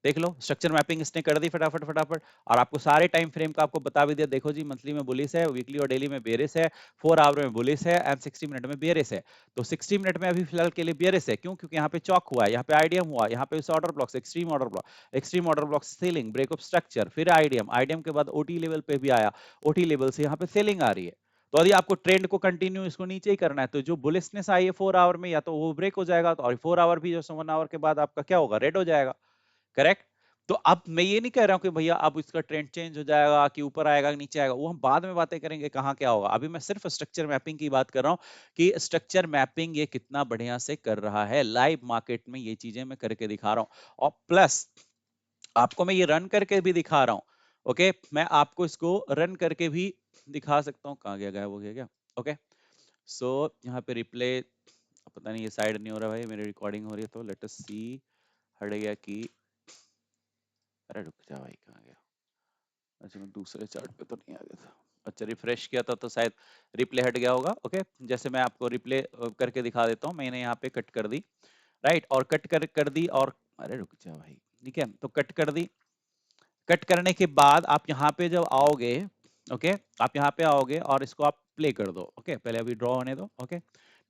देख लो, स्ट्रक्चर मैपिंग इसने कर दी फटाफट फटाफट, और आपको सारे टाइम फ्रेम का आपको बता भी दिया। देखो जी, मंथली में बुलिस है, वीकली और डेली में बेरिस है, 4 आवर में बुलिस है, एंड 60 मिनट में बेरिस है। तो 60 मिनट में अभी फिलहाल के लिए बेरिस है, क्यों? क्योंकि यहाँ पे चौक हुआ है, यहाँ पे आईडीएम हुआ, यहाँ पे इस order block, extreme order block से सेलिंग, ब्रेकअप स्ट्रक्चर, फिर आईडीएम, आईडीएम के बाद ओटी लेवल पे भी आया, ओटी लेवल से यहाँ पे सेलिंग आ रही है। तो यदि आपको ट्रेंड को कंटिन्यू इसको नीचे ही करना है, तो जो बुलिसनेस आई है 4 आवर में, या तो वो ब्रेक हो जाएगा, तो और 4 आवर भी जो 1 आवर के बाद आपका क्या होगा, रेड हो जाएगा, करेक्ट? तो अब मैं ये नहीं कह रहा हूं कि भैया अब इसका ट्रेंड चेंज हो जाएगा, कि ऊपर आएगा कि नीचे आएगा, वो हम बाद में बातें करेंगे कहाँ क्या होगा। अभी मैं सिर्फ स्ट्रक्चर मैपिंग की बात कर रहा हूँ कि स्ट्रक्चर मैपिंग ये कितना बढ़िया से कर रहा है, लाइव मार्केट में ये चीजें मैं करके दिखा रहा हूँ, और प्लस आपको मैं ये रन करके भी दिखा रहा हूँ। ओके, मैं आपको इसको रन करके भी दिखा सकता हूँ। कहाँ गया, गायब हो गया क्या? ओके, सो यहाँ पे रिप्ले, पता नहीं ये साइड नहीं हो रहा भाई, मेरी रिकॉर्डिंग हो रही है, तो लेट अस सी। हट गया कि, अरे रुक जा भाई, कहाँ गया? अच्छा, मैं दूसरे चार्ट पे तो नहीं आ गया था। अच्छा, रिफ्रेश किया था तो शायद रिप्ले हट गया होगा। ओके, जैसे मैं आपको रिप्ले करके दिखा देता हूँ। मैंने यहाँ पे कट कर दी, राइट? और कट कर दी, और अरे रुक जा भाई, ठीक है, तो कट कर दी। कट करने के बाद आप यहाँ पे जब आओगे, ओके, आप यहाँ पे आओगे और इसको आप प्ले कर दो। ओके, पहले अभी ड्रॉ होने दो। ओके,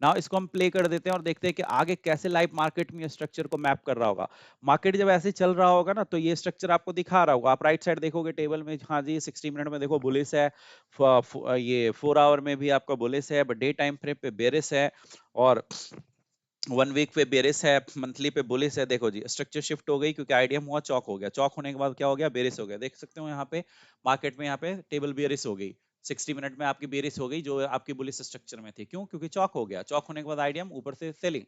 नाउ इसको हम प्ले कर देते हैं और देखते हैं कि आगे कैसे लाइव मार्केट में ये स्ट्रक्चर को मैप कर रहा होगा। मार्केट जब ऐसे चल रहा होगा ना, तो ये स्ट्रक्चर आपको दिखा रहा होगा। आप राइट साइड देखोगे टेबल में, हाँ जी, 60 मिनट में देखो बुलिस है, ये 4 आवर में भी आपका बुलिस है, बट डे टाइम फ्रेम पे बेरिस है, और 1 वीक पे बेरिस है, मंथली पे बुलिस है। देखो जी, स्ट्रक्चर शिफ्ट हो गई, क्योंकि आईडीएम हुआ, चौक हो गया, चौक होने के बाद क्या हो गया, बेरिस हो गया। देख सकते हो यहाँ पे मार्केट में, यहाँ पे टेबल बेरिस हो गई, 60 मिनट में आपकी बेरिस हो गई, जो आपकी बुलिस स्ट्रक्चर में थी। क्यों? क्योंकि चौक हो गया, चौक होने के बाद आईडीएम ऊपर से सेलिंग,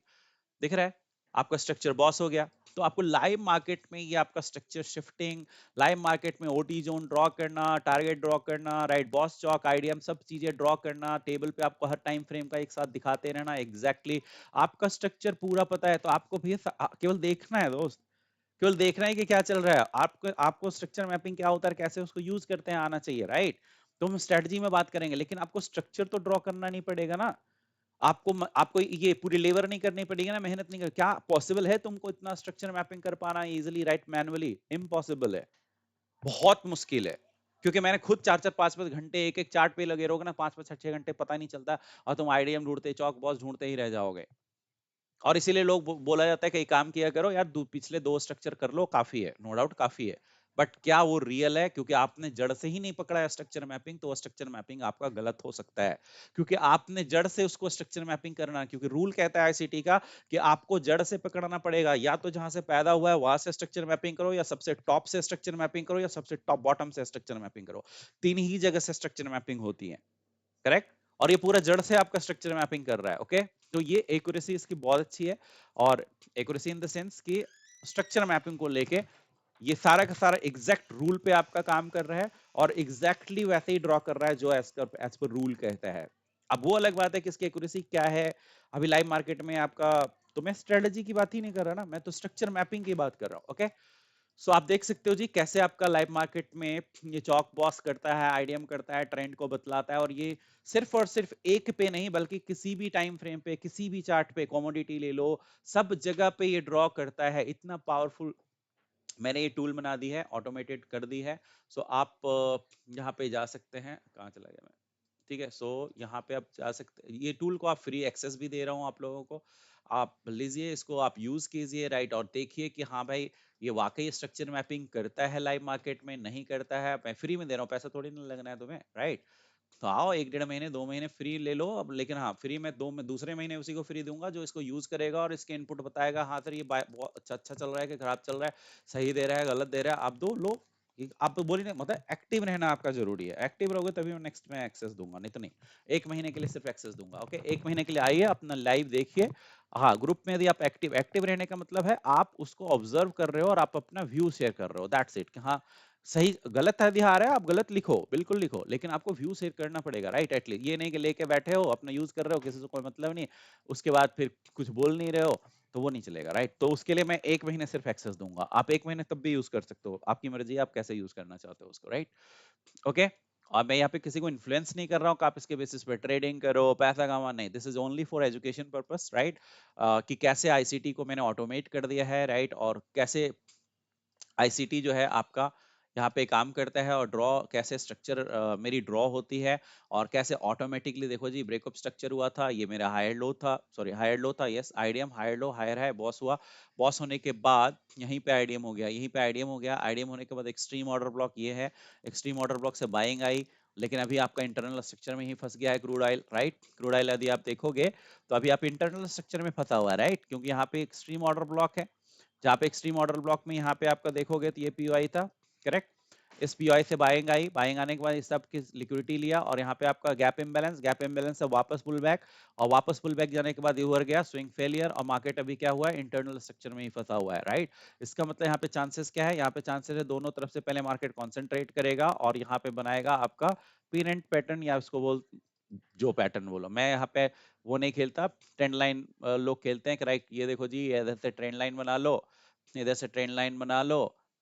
दिख रहा है, आपका स्ट्रक्चर बॉस हो गया। तो आपको लाइव मार्केट में ये आपका स्ट्रक्चर शिफ्टिंग, लाइव मार्केट में ओटी जोन ड्रॉ करना, टारगेट ड्रॉ करना, राइट, बॉस चौक, आईडीएम, सब चीजें ड्रॉ करना, टेबल पे आपको हर टाइम फ्रेम का एक साथ दिखाते रहना, एग्जैक्टली आपका स्ट्रक्चर पूरा पता है, तो आपको भी केवल देखना है दोस्त, केवल देखना है कि क्या चल रहा है। आपको आपको स्ट्रक्चर मैपिंग क्या होता है, कैसे उसको यूज करते हैं आना चाहिए, राइट। तो हम स्ट्रेटजी में बात करेंगे, लेकिन आपको स्ट्रक्चर तो ड्रॉ करना नहीं पड़ेगा ना। आपको ये पूरी लेबर नहीं करनी पड़ेगी ना, मेहनत नहीं कर, क्या पॉसिबल है तुमको इतना स्ट्रक्चर मैपिंग कर पाना इजीली, राइट, मैनुअली? इम्पॉसिबल है, बहुत मुश्किल है। क्योंकि मैंने खुद 4-4 5-5 घंटे एक एक चार्ट पे लगे रहोगे ना, 5-5 6-6 घंटे पता नहीं चलता, और तुम आईडीएम ढूंढते, चौक बॉस ढूंढते ही रह जाओगे। और इसीलिए लोग बोला जाता है कि एक काम किया करो यार, पिछले 2 स्ट्रक्चर कर लो, काफी है, नो डाउट काफी है। बट क्या वो रियल है? क्योंकि आपने जड़ से ही नहीं पकड़ा है स्ट्रक्चर मैपिंग, तो वो स्ट्रक्चर मैपिंग आपका गलत हो सकता है। क्योंकि आपने जड़ से उसको स्ट्रक्चर मैपिंग करना, क्योंकि रूल कहता है आईसीटी का कि आपको जड़ से पकड़ना पड़ेगा, या तो जहां से पैदा हुआ है वहां से स्ट्रक्चर मैपिंग करो, या सबसे टॉप से स्ट्रक्चर मैपिंग करो, या सबसे टॉप बॉटम से स्ट्रक्चर मैपिंग करो। 3 ही जगह से स्ट्रक्चर मैपिंग होती है, करेक्ट। और ये पूरा जड़ से आपका स्ट्रक्चर मैपिंग कर रहा है, ओके। तो ये एक्यूरेसी इसकी बहुत अच्छी है। और एक्यूरेसी इन द सेंस कि स्ट्रक्चर मैपिंग को लेके ये सारा का सारा एग्जैक्ट रूल पे आपका काम कर रहा है, और एग्जैक्टली वैसे ही ड्रॉ कर रहा है जो एज पर रूल कहता है। अब वो अलग बात है कि इसकी एक्यूरेसी क्या है। अभी लाइव मार्केट में आपका, तो मैं स्ट्रेटजी की बात ही नहीं कर रहा ना, मैं तो स्ट्रक्चर मैपिंग की बात कर रहा हूँ, ओके। सो आप देख सकते हो जी कैसे आपका लाइव मार्केट में ये चौक बॉस करता है, आईडीएम करता है, ट्रेंड को बतलाता है, और ये सिर्फ और सिर्फ एक पे नहीं बल्कि किसी भी टाइम फ्रेम पे, किसी भी चार्ट पे, कमोडिटी ले लो, सब जगह पे ये ड्रॉ करता है। इतना पावरफुल मैंने ये टूल बना दी है, ऑटोमेटेड कर दी है। सो आप यहाँ पे जा सकते हैं, कहाँ चला गया मैं, ठीक है। सो यहाँ पे आप जा सकते, ये टूल को आप फ्री एक्सेस भी दे रहा हूँ आप लोगों को, आप लीजिए इसको, आप यूज कीजिए, राइट, और देखिए कि हाँ भाई ये वाकई स्ट्रक्चर मैपिंग करता है लाइव मार्केट में, नहीं करता है। मैं फ्री में दे रहा हूँ, पैसा थोड़ी ना लगना है तुम्हें, राइट। तो आओ 1-1.5 महीने 2 महीने फ्री ले लो अब, लेकिन हाँ फ्री में दूसरे महीने उसी को फ्री दूंगा जो इसको यूज करेगा और इसके इनपुट बताएगा, हाँ सर ये बहुत अच्छा अच्छा चल रहा है कि खराब चल रहा है, सही दे रहा है, गलत दे रहा है। आप दो लो, आप तो बोलिए ना, मतलब एक्टिव रहना आपका जरूरी है। एक्टिव रहोगे तभी मैं नेक्स्ट में एक्सेस दूंगा, नहीं तो नहीं। 1 महीने के लिए सिर्फ एक्सेस दूंगा, ओके। 1 महीने के लिए आइए, अपना लाइव देखिए। हाँ, ग्रुप में यदि आप एक्टिव एक्टिव रहने का मतलब है आप उसको ऑब्जर्व कर रहे हो और आप अपना व्यू शेयर कर रहे हो, दैट्स इट। हाँ सही गलत है दिखा रहा है, आप गलत लिखो, बिल्कुल लिखो, लेकिन आपको व्यू शेयर करना पड़ेगा, राइट। एटलीस्ट ये नहीं कि लेके बैठे हो अपना यूज कर रहे हो, किसी से कोई मतलब नहीं, उसके बाद फिर कुछ बोल नहीं रहे हो, तो वो नहीं चलेगा, राइट। तो उसके लिए मैं 1 महीने सिर्फ एक्सेस दूंगा, आप 1 महीने तब भी यूज कर सकते हो, आपकी मर्जी है आप कैसे यूज करना चाहते हो उसको, राइट, ओके। और मैं यहाँ पे किसी को इन्फ्लुएंस नहीं कर रहा हूँ कि आप इसके बेसिस पे ट्रेडिंग करो, पैसा कमा, नहीं, this is only for education purpose, right. कि कैसे आईसीटी को मैंने ऑटोमेट कर दिया है, राइट, और कैसे आईसीटी जो है आपका यहाँ पे काम करता है, और ड्रॉ कैसे स्ट्रक्चर मेरी ड्रॉ होती है, और कैसे ऑटोमेटिकली देखो जी ब्रेकअप स्ट्रक्चर हुआ था, ये मेरा हायर लो था, सॉरी हायर लो था, yes, IDM higher low higher है, बॉस हुआ, बॉस होने के बाद यहीं पे आईडीएम हो गया, यहीं पे आईडीएम हो गया, आईडीएम होने के बाद एक्सट्रीम ऑर्डर ब्लॉक ये है, एक्सट्रीम ऑर्डर ब्लॉक से बाइंग आई, लेकिन अभी आपका इंटरनल स्ट्रक्चर में ही फंस गया है crude oil, right. Crude oil यदि आप देखोगे तो अभी आप इंटरनल स्ट्रक्चर में फंसा हुआ है, राइट, क्योंकि यहाँ पे एक्सट्रीम ऑर्डर ब्लॉक है, जहाँ पे एक्सट्रीम ऑर्डर ब्लॉक में यहाँ पे आपका देखोगे तो ये पीओआई था, करेक्ट। इस पीओआई से बाइंग आई, बाइंग आने के बाद इस सब की लिक्विडिटी लिया, और यहाँ पे आपका गैप इम्बैलेंस से वापस पुल बैक, और वापस पुल बैक जाने के बाद ये उभर गया स्विंग फेलियर, और मार्केट अभी क्या हुआ है, इंटरनल स्ट्रक्चर में ही फंसा हुआ है, राइट। इसका मतलब यहाँ पे चांसेस क्या है, यहाँ पे चांसेस है दोनों तरफ से पहले मार्केट कॉन्सेंट्रेट करेगा और यहाँ पे बनाएगा आपका पीनेंट पैटर्न, या उसको बोल जो पैटर्न बोलो, मैं यहाँ पे वो नहीं खेलता, ट्रेंड लाइन लोग खेलते हैं, राइट। ये देखो जी इधर से ट्रेंड लाइन बना लो, इधर से ट्रेंड लाइन बना लो,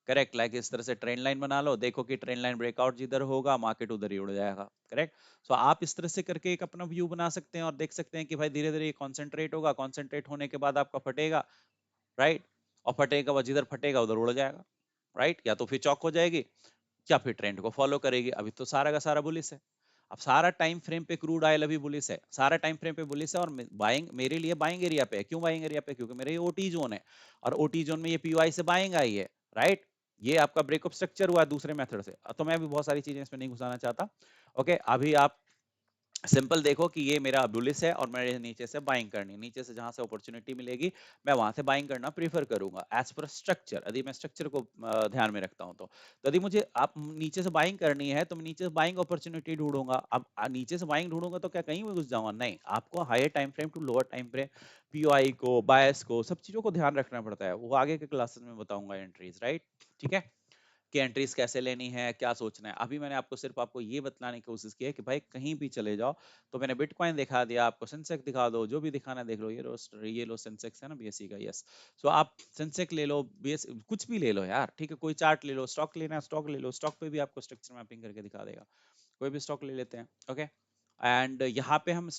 करेक्ट, लाइक इस तरह से ट्रेंड लाइन बना लो, देखो कि ट्रेंड लाइन ब्रेकआउट जिधर होगा मार्केट उधर ही उड़ जाएगा, करेक्ट। सो आप इस तरह से करके एक अपना व्यू बना सकते हैं और देख सकते हैं कि भाई धीरे धीरे कॉन्सेंट्रेट होगा, कॉन्सेंट्रेट होने के बाद आपका फटेगा, राइट, और फटेगा वो जिधर फटेगा उधर उड़ जाएगा, राइट, या तो फिर चौक हो जाएगी, या फिर ट्रेंड को फॉलो करेगी। अभी तो सारा का सारा बुलिस है, अब सारा टाइम फ्रेम पे क्रूड ऑयल अभी बुलिस है, सारा टाइम फ्रेम पे बुलिस है, और बाइंग मेरे लिए बाइंग एरिया पे है। क्यों बाइंग एरिया पे? क्योंकि मेरे ये ओटी जोन है, और ओटी जोन में ये पीओआई से बाइंग आई है, राइट। ये आपका ब्रेकअप स्ट्रक्चर हुआ दूसरे मेथड से, तो मैं भी बहुत सारी चीजें इसमें नहीं घुसाना चाहता, ओके। अभी आप सिंपल देखो कि ये मेरा बुलिश है और मेरे नीचे से बाइंग करनी है, नीचे से जहां से अपॉर्चुनिटी मिलेगी मैं वहां से बाइंग करना प्रीफर करूंगा एज पर स्ट्रक्चर। यदि मैं स्ट्रक्चर को ध्यान में रखता हूं तो यदि मुझे आप नीचे से बाइंग करनी है तो मैं नीचे से बाइंग अपॉर्चुनिटी ढूंढूंगा। अब नीचे से बाइंग ढूंढूंगा तो क्या कहीं में घुस जाऊंगा? नहीं, आपको higher time frame to lower time frame, POI को, बायस को, सब चीजों को ध्यान रखना पड़ता है। वो आगे के क्लासेस में बताऊंगा एंट्रीज, राइट? ठीक है, कि एंट्रीज कैसे लेनी है, क्या सोचना है। अभी मैंने आपको सिर्फ आपको ये बतलाने की कोशिश की है कि भाई कहीं भी चले जाओ। तो मैंने बिटकॉइन दिखा दिया आपको, सेंसेक्स दिखा दो, जो भी दिखाना देख लो। ये लो सेंसेक्स है ना बीएससी का, यस। सो आप सेंसेक्स ले लो, बीएस कुछ भी ले लो यार, ठीक है, कोई चार्ट ले लो, स्टॉक लेना है स्टॉक ले लो, स्टॉक पे भी आपको स्ट्रक्चर मैपिंग करके दिखा देगा। कोई भी स्टॉक ले लेते हैं, ओके। एंड यहाँ पे हम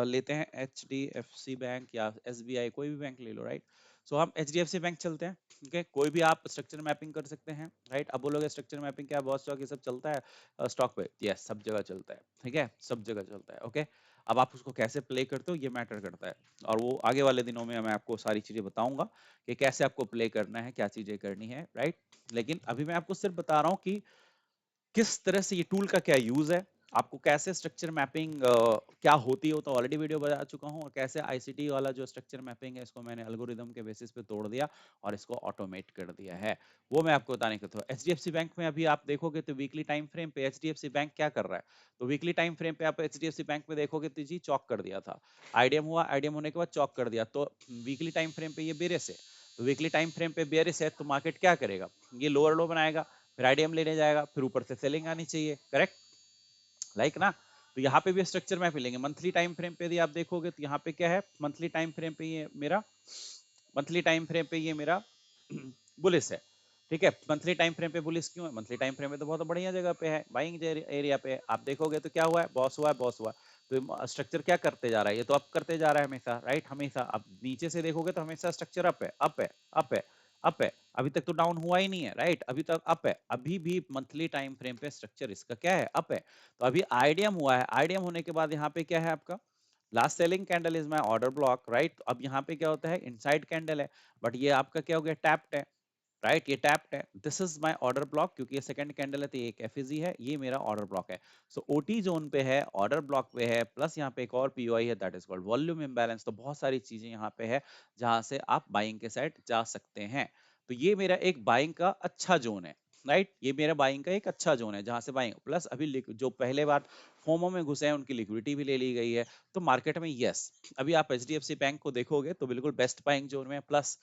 लेते हैं H D F C bank या एस बी आई, कोई भी बैंक ले लो, राइट? सो हम H D F C bank चलते हैं, ठीक है। कोई भी आप स्ट्रक्चर मैपिंग कर सकते हैं, राइट? अब बोलोगे स्ट्रक्चर मैपिंग क्या है, बहुत स्टॉक ये सब चलता है स्टॉक पे? यस, सब जगह चलता है, ठीक है, सब जगह चलता है, ओके। अब आप उसको कैसे प्ले करते हो ये मैटर करता है, और वो आगे वाले दिनों में मैं आपको सारी चीजें बताऊंगा कि कैसे आपको प्ले करना है, क्या चीजें करनी है, राइट? लेकिन अभी मैं आपको सिर्फ बता रहा हूँ कि किस तरह से ये टूल का क्या यूज है, आपको कैसे स्ट्रक्चर मैपिंग क्या होती है वो तो ऑलरेडी वीडियो बता चुका हूँ, और कैसे आईसीटी वाला जो स्ट्रक्चर मैपिंग है इसको मैंने एल्गोरिदम के बेसिस पे तोड़ दिया और इसको ऑटोमेट कर दिया है, वो मैं आपको बताने का था। एचडीएफसी बैंक में अभी आप देखोगे तो वीकली टाइम फ्रेम पे एचडीएफसी बैंक क्या कर रहा है, तो वीकली टाइम फ्रेम पे आप एचडीएफसी बैंक में देखोगे तो जी चौक कर दिया था। आईडीएम हुआ, आईडीएम होने के बाद चौक कर दिया, तो वीकली टाइम फ्रेम पे ये बेरिस है। तो वीकली टाइम फ्रेम पे बेरिस है तो मार्केट क्या करेगा, ये लोअर लो बनाएगा, फिर आईडीएम लेने जाएगा, फिर ऊपर से सेलिंग आनी चाहिए, करेक्ट? लाइक ना? तो यहाँ पे भी स्ट्रक्चर मैप मिलेंगे। मंथली टाइम फ्रेम पे यदि आप देखोगे तो यहाँ पे क्या है, मंथली टाइम फ्रेम पे ये मेरा मंथली टाइम फ्रेम पे ये मेरा बुलिस है, ठीक है। मंथली टाइम फ्रेम पे बुलिस क्यों है? मंथली टाइम फ्रेम पे तो बहुत बढ़िया जगह पे है, बाइंग एरिया पे है। आप देखोगे तो क्या हुआ है, बॉस हुआ है, बॉस हुआ। तो स्ट्रक्चर क्या करते जा रहा है, ये तो अप करते जा रहा है हमेशा, राइट? हमेशा। अब नीचे से देखोगे तो हमेशा स्ट्रक्चर अप है, अप है, अप है, अप है। अभी तक तो डाउन हुआ ही नहीं है, राइट? अभी तक अप है। अभी भी मंथली टाइम फ्रेम पे स्ट्रक्चर इसका क्या है, अप है। तो अभी आईडीएम हुआ है, आईडीएम होने के बाद यहाँ पे क्या है आपका, last selling candle is my order block, right? अब यहाँ पे क्या होता है, इनसाइड कैंडल है, बट ये आपका क्या हो गया, टैप्ड है, राइट? ये टैप्ड है, this is my order block, क्योंकि ये सेकंड कैंडल है तो ये एक एफईजी है, ये मेरा ऑर्डर ब्लॉक है। सो ओटी जोन पे है, ऑर्डर ब्लॉक पे है, प्लस यहाँ पे एक और पीओआई है, that is called volume imbalance. तो बहुत सारी चीजें यहाँ पे है जहां से आप बाइंग के साइड जा सकते हैं। तो ये मेरा एक बाइंग का अच्छा जोन है, राइट? ये मेरा बाइंग का एक अच्छा जोन है जहां से बाइंग, प्लस अभी जो पहले बार फोमो में घुसे हैं उनकी लिक्विडिटी भी ले ली गई है। तो मार्केट में यस, अभी आप एचडीएफसी बैंक को देखोगे तो बिल्कुल बेस्ट बाइंग जोन में, plus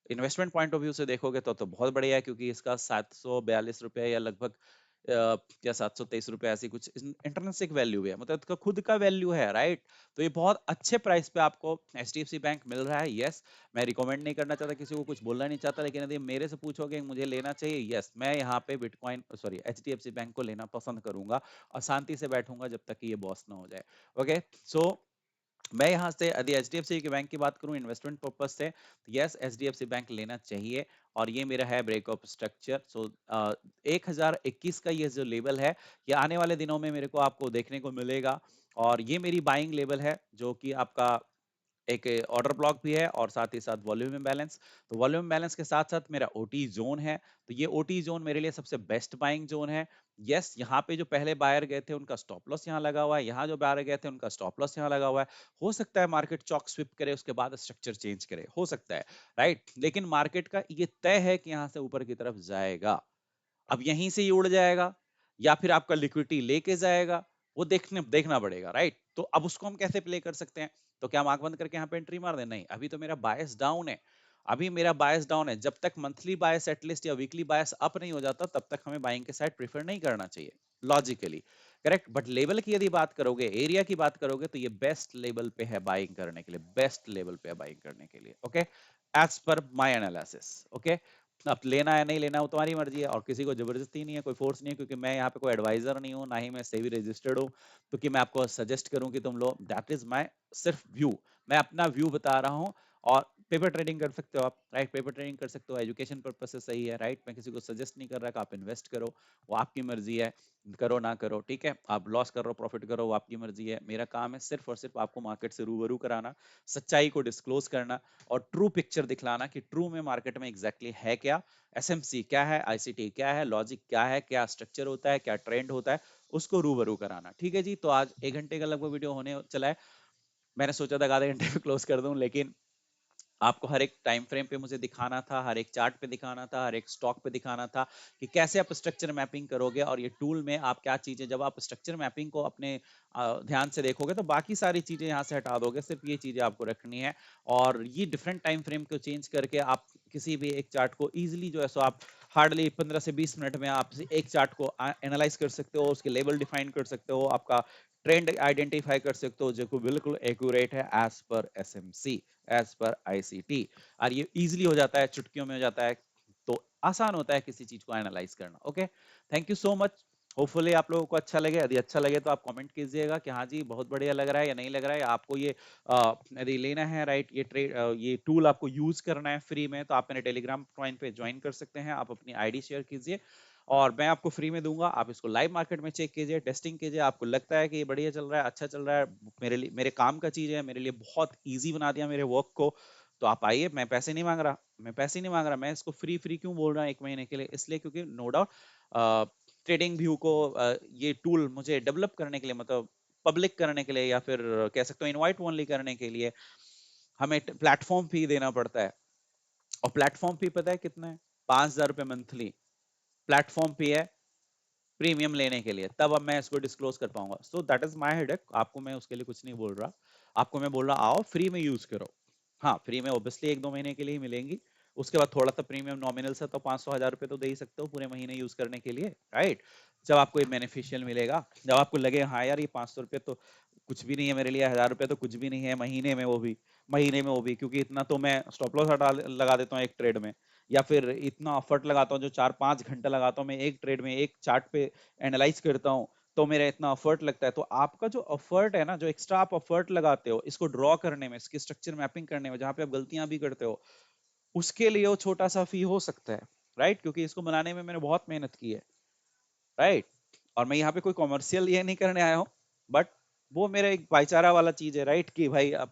investment point of view से देखोगे तो बहुत बढ़िया है, क्योंकि इसका 742 रुपए या लगभग या 723 रुपए ऐसी कुछ इंटरनेट वैल्यू है, मतलब इसका खुद का वैल्यू है, राइट? तो ये बहुत अच्छे प्राइस पे आपको एचडीएफसी बैंक मिल रहा है, यस। मैं रिकमेंड नहीं करना चाहता, किसी को कुछ बोलना नहीं चाहता, लेकिन यदि मेरे से पूछोगे मुझे लेना चाहिए, यस, मैं यहाँ पे बिटकॉइन सॉरी एचडीएफसी बैंक को लेना पसंद करूंगा, और शांति से बैठूंगा जब तक कि ये बॉस ना हो जाए, ओके। सो मैं यहाँ से यदि एचडीएफसी के बैंक की बात करूं इन्वेस्टमेंट पर्पज से, तो यस, एचडीएफसी बैंक लेना चाहिए। और ये मेरा है ब्रेकअप स्ट्रक्चर। सो 1021 का ये जो लेवल है, ये आने वाले दिनों में मेरे को आपको देखने को मिलेगा, और ये मेरी बाइंग लेवल है, जो कि आपका एक ऑर्डर ब्लॉक भी है, और साथ ही साथ वॉल्यूम इम्बैलेंस। तो वॉल्यूम इम्बैलेंस के साथ साथ मेरा ओटी जोन है, तो ये ओटी जोन मेरे लिए सबसे बेस्ट बाइंग जोन है। यस, यहाँ पे जो पहले बायर गए थे उनका स्टॉप लॉस यहाँ लगा हुआ है, यहाँ जो बायर गए थे उनका स्टॉप लॉस यहाँ लगा हुआ है। हो सकता है मार्केट चॉक स्विप करे, उसके बाद स्ट्रक्चर चेंज करे, हो सकता है, राइट? लेकिन मार्केट का ये तय है कि यहाँ से ऊपर की तरफ जाएगा। अब यहीं से ही उड़ जाएगा या फिर आपका लिक्विडिटी लेके जाएगा, वो देखना पड़ेगा, राइट? तो अब उसको हम कैसे प्ले कर सकते हैं? तो क्या हम आंख बंद करके यहाँ पे एंट्री मार दें? नहीं, अभी तो मेरा बायस डाउन है। अभी मेरा बायस डाउन है, जब तक मंथली बायस एटलीस्ट या वीकली बायस अप नहीं हो जाता तब तक हमें बाइंग के साइड प्रेफर नहीं करना चाहिए, लॉजिकली, करेक्ट। बट लेवल की यदि बात करोगे, एरिया की बात करोगे, तो ये बेस्ट लेवल पे है बाइंग करने के लिए, बेस्ट लेवल पे है बाइंग करने के लिए, ओके, एज पर माई एनालिसिस, ओके। अब लेना है नहीं लेना वो तुम्हारी मर्जी है, और किसी को जबरदस्ती नहीं है, कोई फोर्स नहीं है, क्योंकि मैं यहाँ पे कोई एडवाइजर नहीं हूँ, ना ही मैं सेबी रजिस्टर्ड हूँ, तो कि मैं आपको सजेस्ट करूँ कि तुम लो, दैट इज माय सिर्फ व्यू, मैं अपना व्यू बता रहा हूँ। और पेपर ट्रेडिंग कर सकते हो आप, राइट? पेपर ट्रेडिंग कर सकते हो, एजुकेशन पर्पज से सही है, राइट? मैं किसी को सजेस्ट नहीं कर रहा कि आप इन्वेस्ट करो, वो आपकी मर्जी है, करो ना करो, ठीक है? आप लॉस कर रहे हो प्रॉफिट करो, वो आपकी मर्जी है। मेरा काम है सिर्फ और सिर्फ आपको मार्केट से रूबरू कराना, सच्चाई को डिस्क्लोज करना, और ट्रू पिक्चर दिखलाना कि ट्रू में मार्केट में एग्जैक्टली है क्या, एसएमसी क्या है, आईसीटी क्या है, लॉजिक क्या है, क्या स्ट्रक्चर होता है, क्या ट्रेंड होता है, उसको रूबरू कराना। ठीक है जी, तो आज 1 घंटे का लगभग वीडियो होने चला है। मैंने सोचा था आधे घंटे में क्लोज कर दूं, लेकिन आपको हर एक टाइम फ्रेम पे मुझे दिखाना था, हर एक चार्ट पे दिखाना था, हर एक स्टॉक पे दिखाना था कि कैसे आप स्ट्रक्चर मैपिंग करोगे, और ये टूल में आप क्या चीजें, जब आप स्ट्रक्चर मैपिंग को अपने ध्यान से देखोगे तो बाकी सारी चीजें यहाँ से हटा दोगे, सिर्फ ये चीजें आपको रखनी है। और ये डिफरेंट टाइम फ्रेम को चेंज करके आप किसी भी एक चार्ट को इजिली जो है सो आप हार्डली 15 से 20 मिनट में आप एक चार्ट को एनालाइज कर सकते हो, उसके लेवल डिफाइन कर सकते हो, आपका ट्रेंड आइडेंटिफाई कर सकते हो, जो बिल्कुल एक्यूरेट है as per SMC, as per ICT. और ये इजीली हो जाता है, चुटकियों में हो जाता है, तो आसान होता है किसी चीज को एनालाइज करना। Okay, thank you so much. Hopefully आप लोगों को अच्छा लगे। यदि अच्छा लगे तो आप कमेंट कीजिएगा कि हाँ जी बहुत बढ़िया लग रहा है या नहीं लग रहा है, या आपको ये यदि लेना है, राइट, ये टूल आपको यूज करना है फ्री में, तो आप मेरे टेलीग्राम पॉइंट पे ज्वाइन कर सकते हैं। आप अपनी आईडी शेयर कीजिए और मैं आपको फ्री में दूंगा। आप इसको लाइव मार्केट में चेक कीजिए, टेस्टिंग कीजिए, आपको लगता है कि ये बढ़िया चल रहा है, अच्छा चल रहा है, मेरे लिए, मेरे काम का चीज है, मेरे लिए बहुत ईजी बना दिया मेरे वर्क को, तो आप आइए। मैं पैसे नहीं मांग रहा, मैं पैसे नहीं मांग रहा, मैं इसको फ्री फ्री क्यों बोल रहा हूँ 1 महीने के लिए, इसलिए क्योंकि नो डाउट ट्रेडिंग व्यू को ये टूल मुझे डेवलप करने के लिए, मतलब पब्लिक करने के लिए, या फिर कह सकते हो इनवाइट ओनली करने के लिए, हमें प्लेटफॉर्म फी देना पड़ता है। और प्लेटफॉर्म फी पता है कितना है? 5,000 रुपए मंथली प्लेटफॉर्म फी है प्रीमियम लेने के लिए, तब अब मैं इसको डिस्क्लोज कर पाऊंगा। So that is my headache, आपको मैं उसके लिए कुछ नहीं बोल रहा, आपको मैं बोल रहा आओ फ्री में यूज करो। हाँ, फ्री में ऑब्वियसली 1-2 महीने के लिए ही मिलेंगी, उसके बाद थोड़ा सा प्रीमियम नॉमिनल से तो 500-1000 रुपए तो दे ही सकते हो पूरे महीने यूज करने के लिए, राइट। जब आपको ये बेनिफिशियल मिलेगा, जब आपको लगे हाँ यार ये 500 रुपए तो कुछ भी नहीं है मेरे लिए, 1000 रुपए तो कुछ भी नहीं है महीने में, वो भी महीने में, वो भी क्योंकि इतना तो मैं स्टॉप लॉस हटा लगा देता हूँ एक ट्रेड में, या फिर इतना एफर्ट लगाता हूँ, जो 4-5 घंटा लगाता हूँ मैं एक ट्रेड में, एक चार्ट पे एनालाइज करता हूँ, तो मेरा इतना एफर्ट लगता है। तो आपका जो एफर्ट है ना, जो एक्स्ट्रा आप एफर्ट लगाते हो इसको ड्रॉ करने में, इसकी स्ट्रक्चर मैपिंग करने में, जहां पे आप गलतियां भी करते हो, उसके लिए वो छोटा सा फी हो सकता है, राइट, क्योंकि इसको बनाने में मैंने बहुत मेहनत की है, राइट। और मैं यहाँ पे कोई कॉमर्शियल ये नहीं करने आया हूँ, बट वो मेरा एक भाईचारा वाला चीज है, राइट, कि भाई अब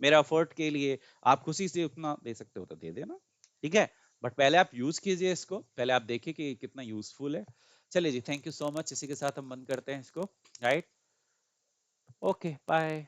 मेरा एफर्ट के लिए आप खुशी से उतना दे सकते हो तो दे देना, ठीक है। बट पहले आप यूज कीजिए इसको, पहले आप देखिए कि कितना यूजफुल है। चलिए जी, थैंक यू सो मच, इसी के साथ हम बंद करते हैं इसको, राइट। Okay, bye.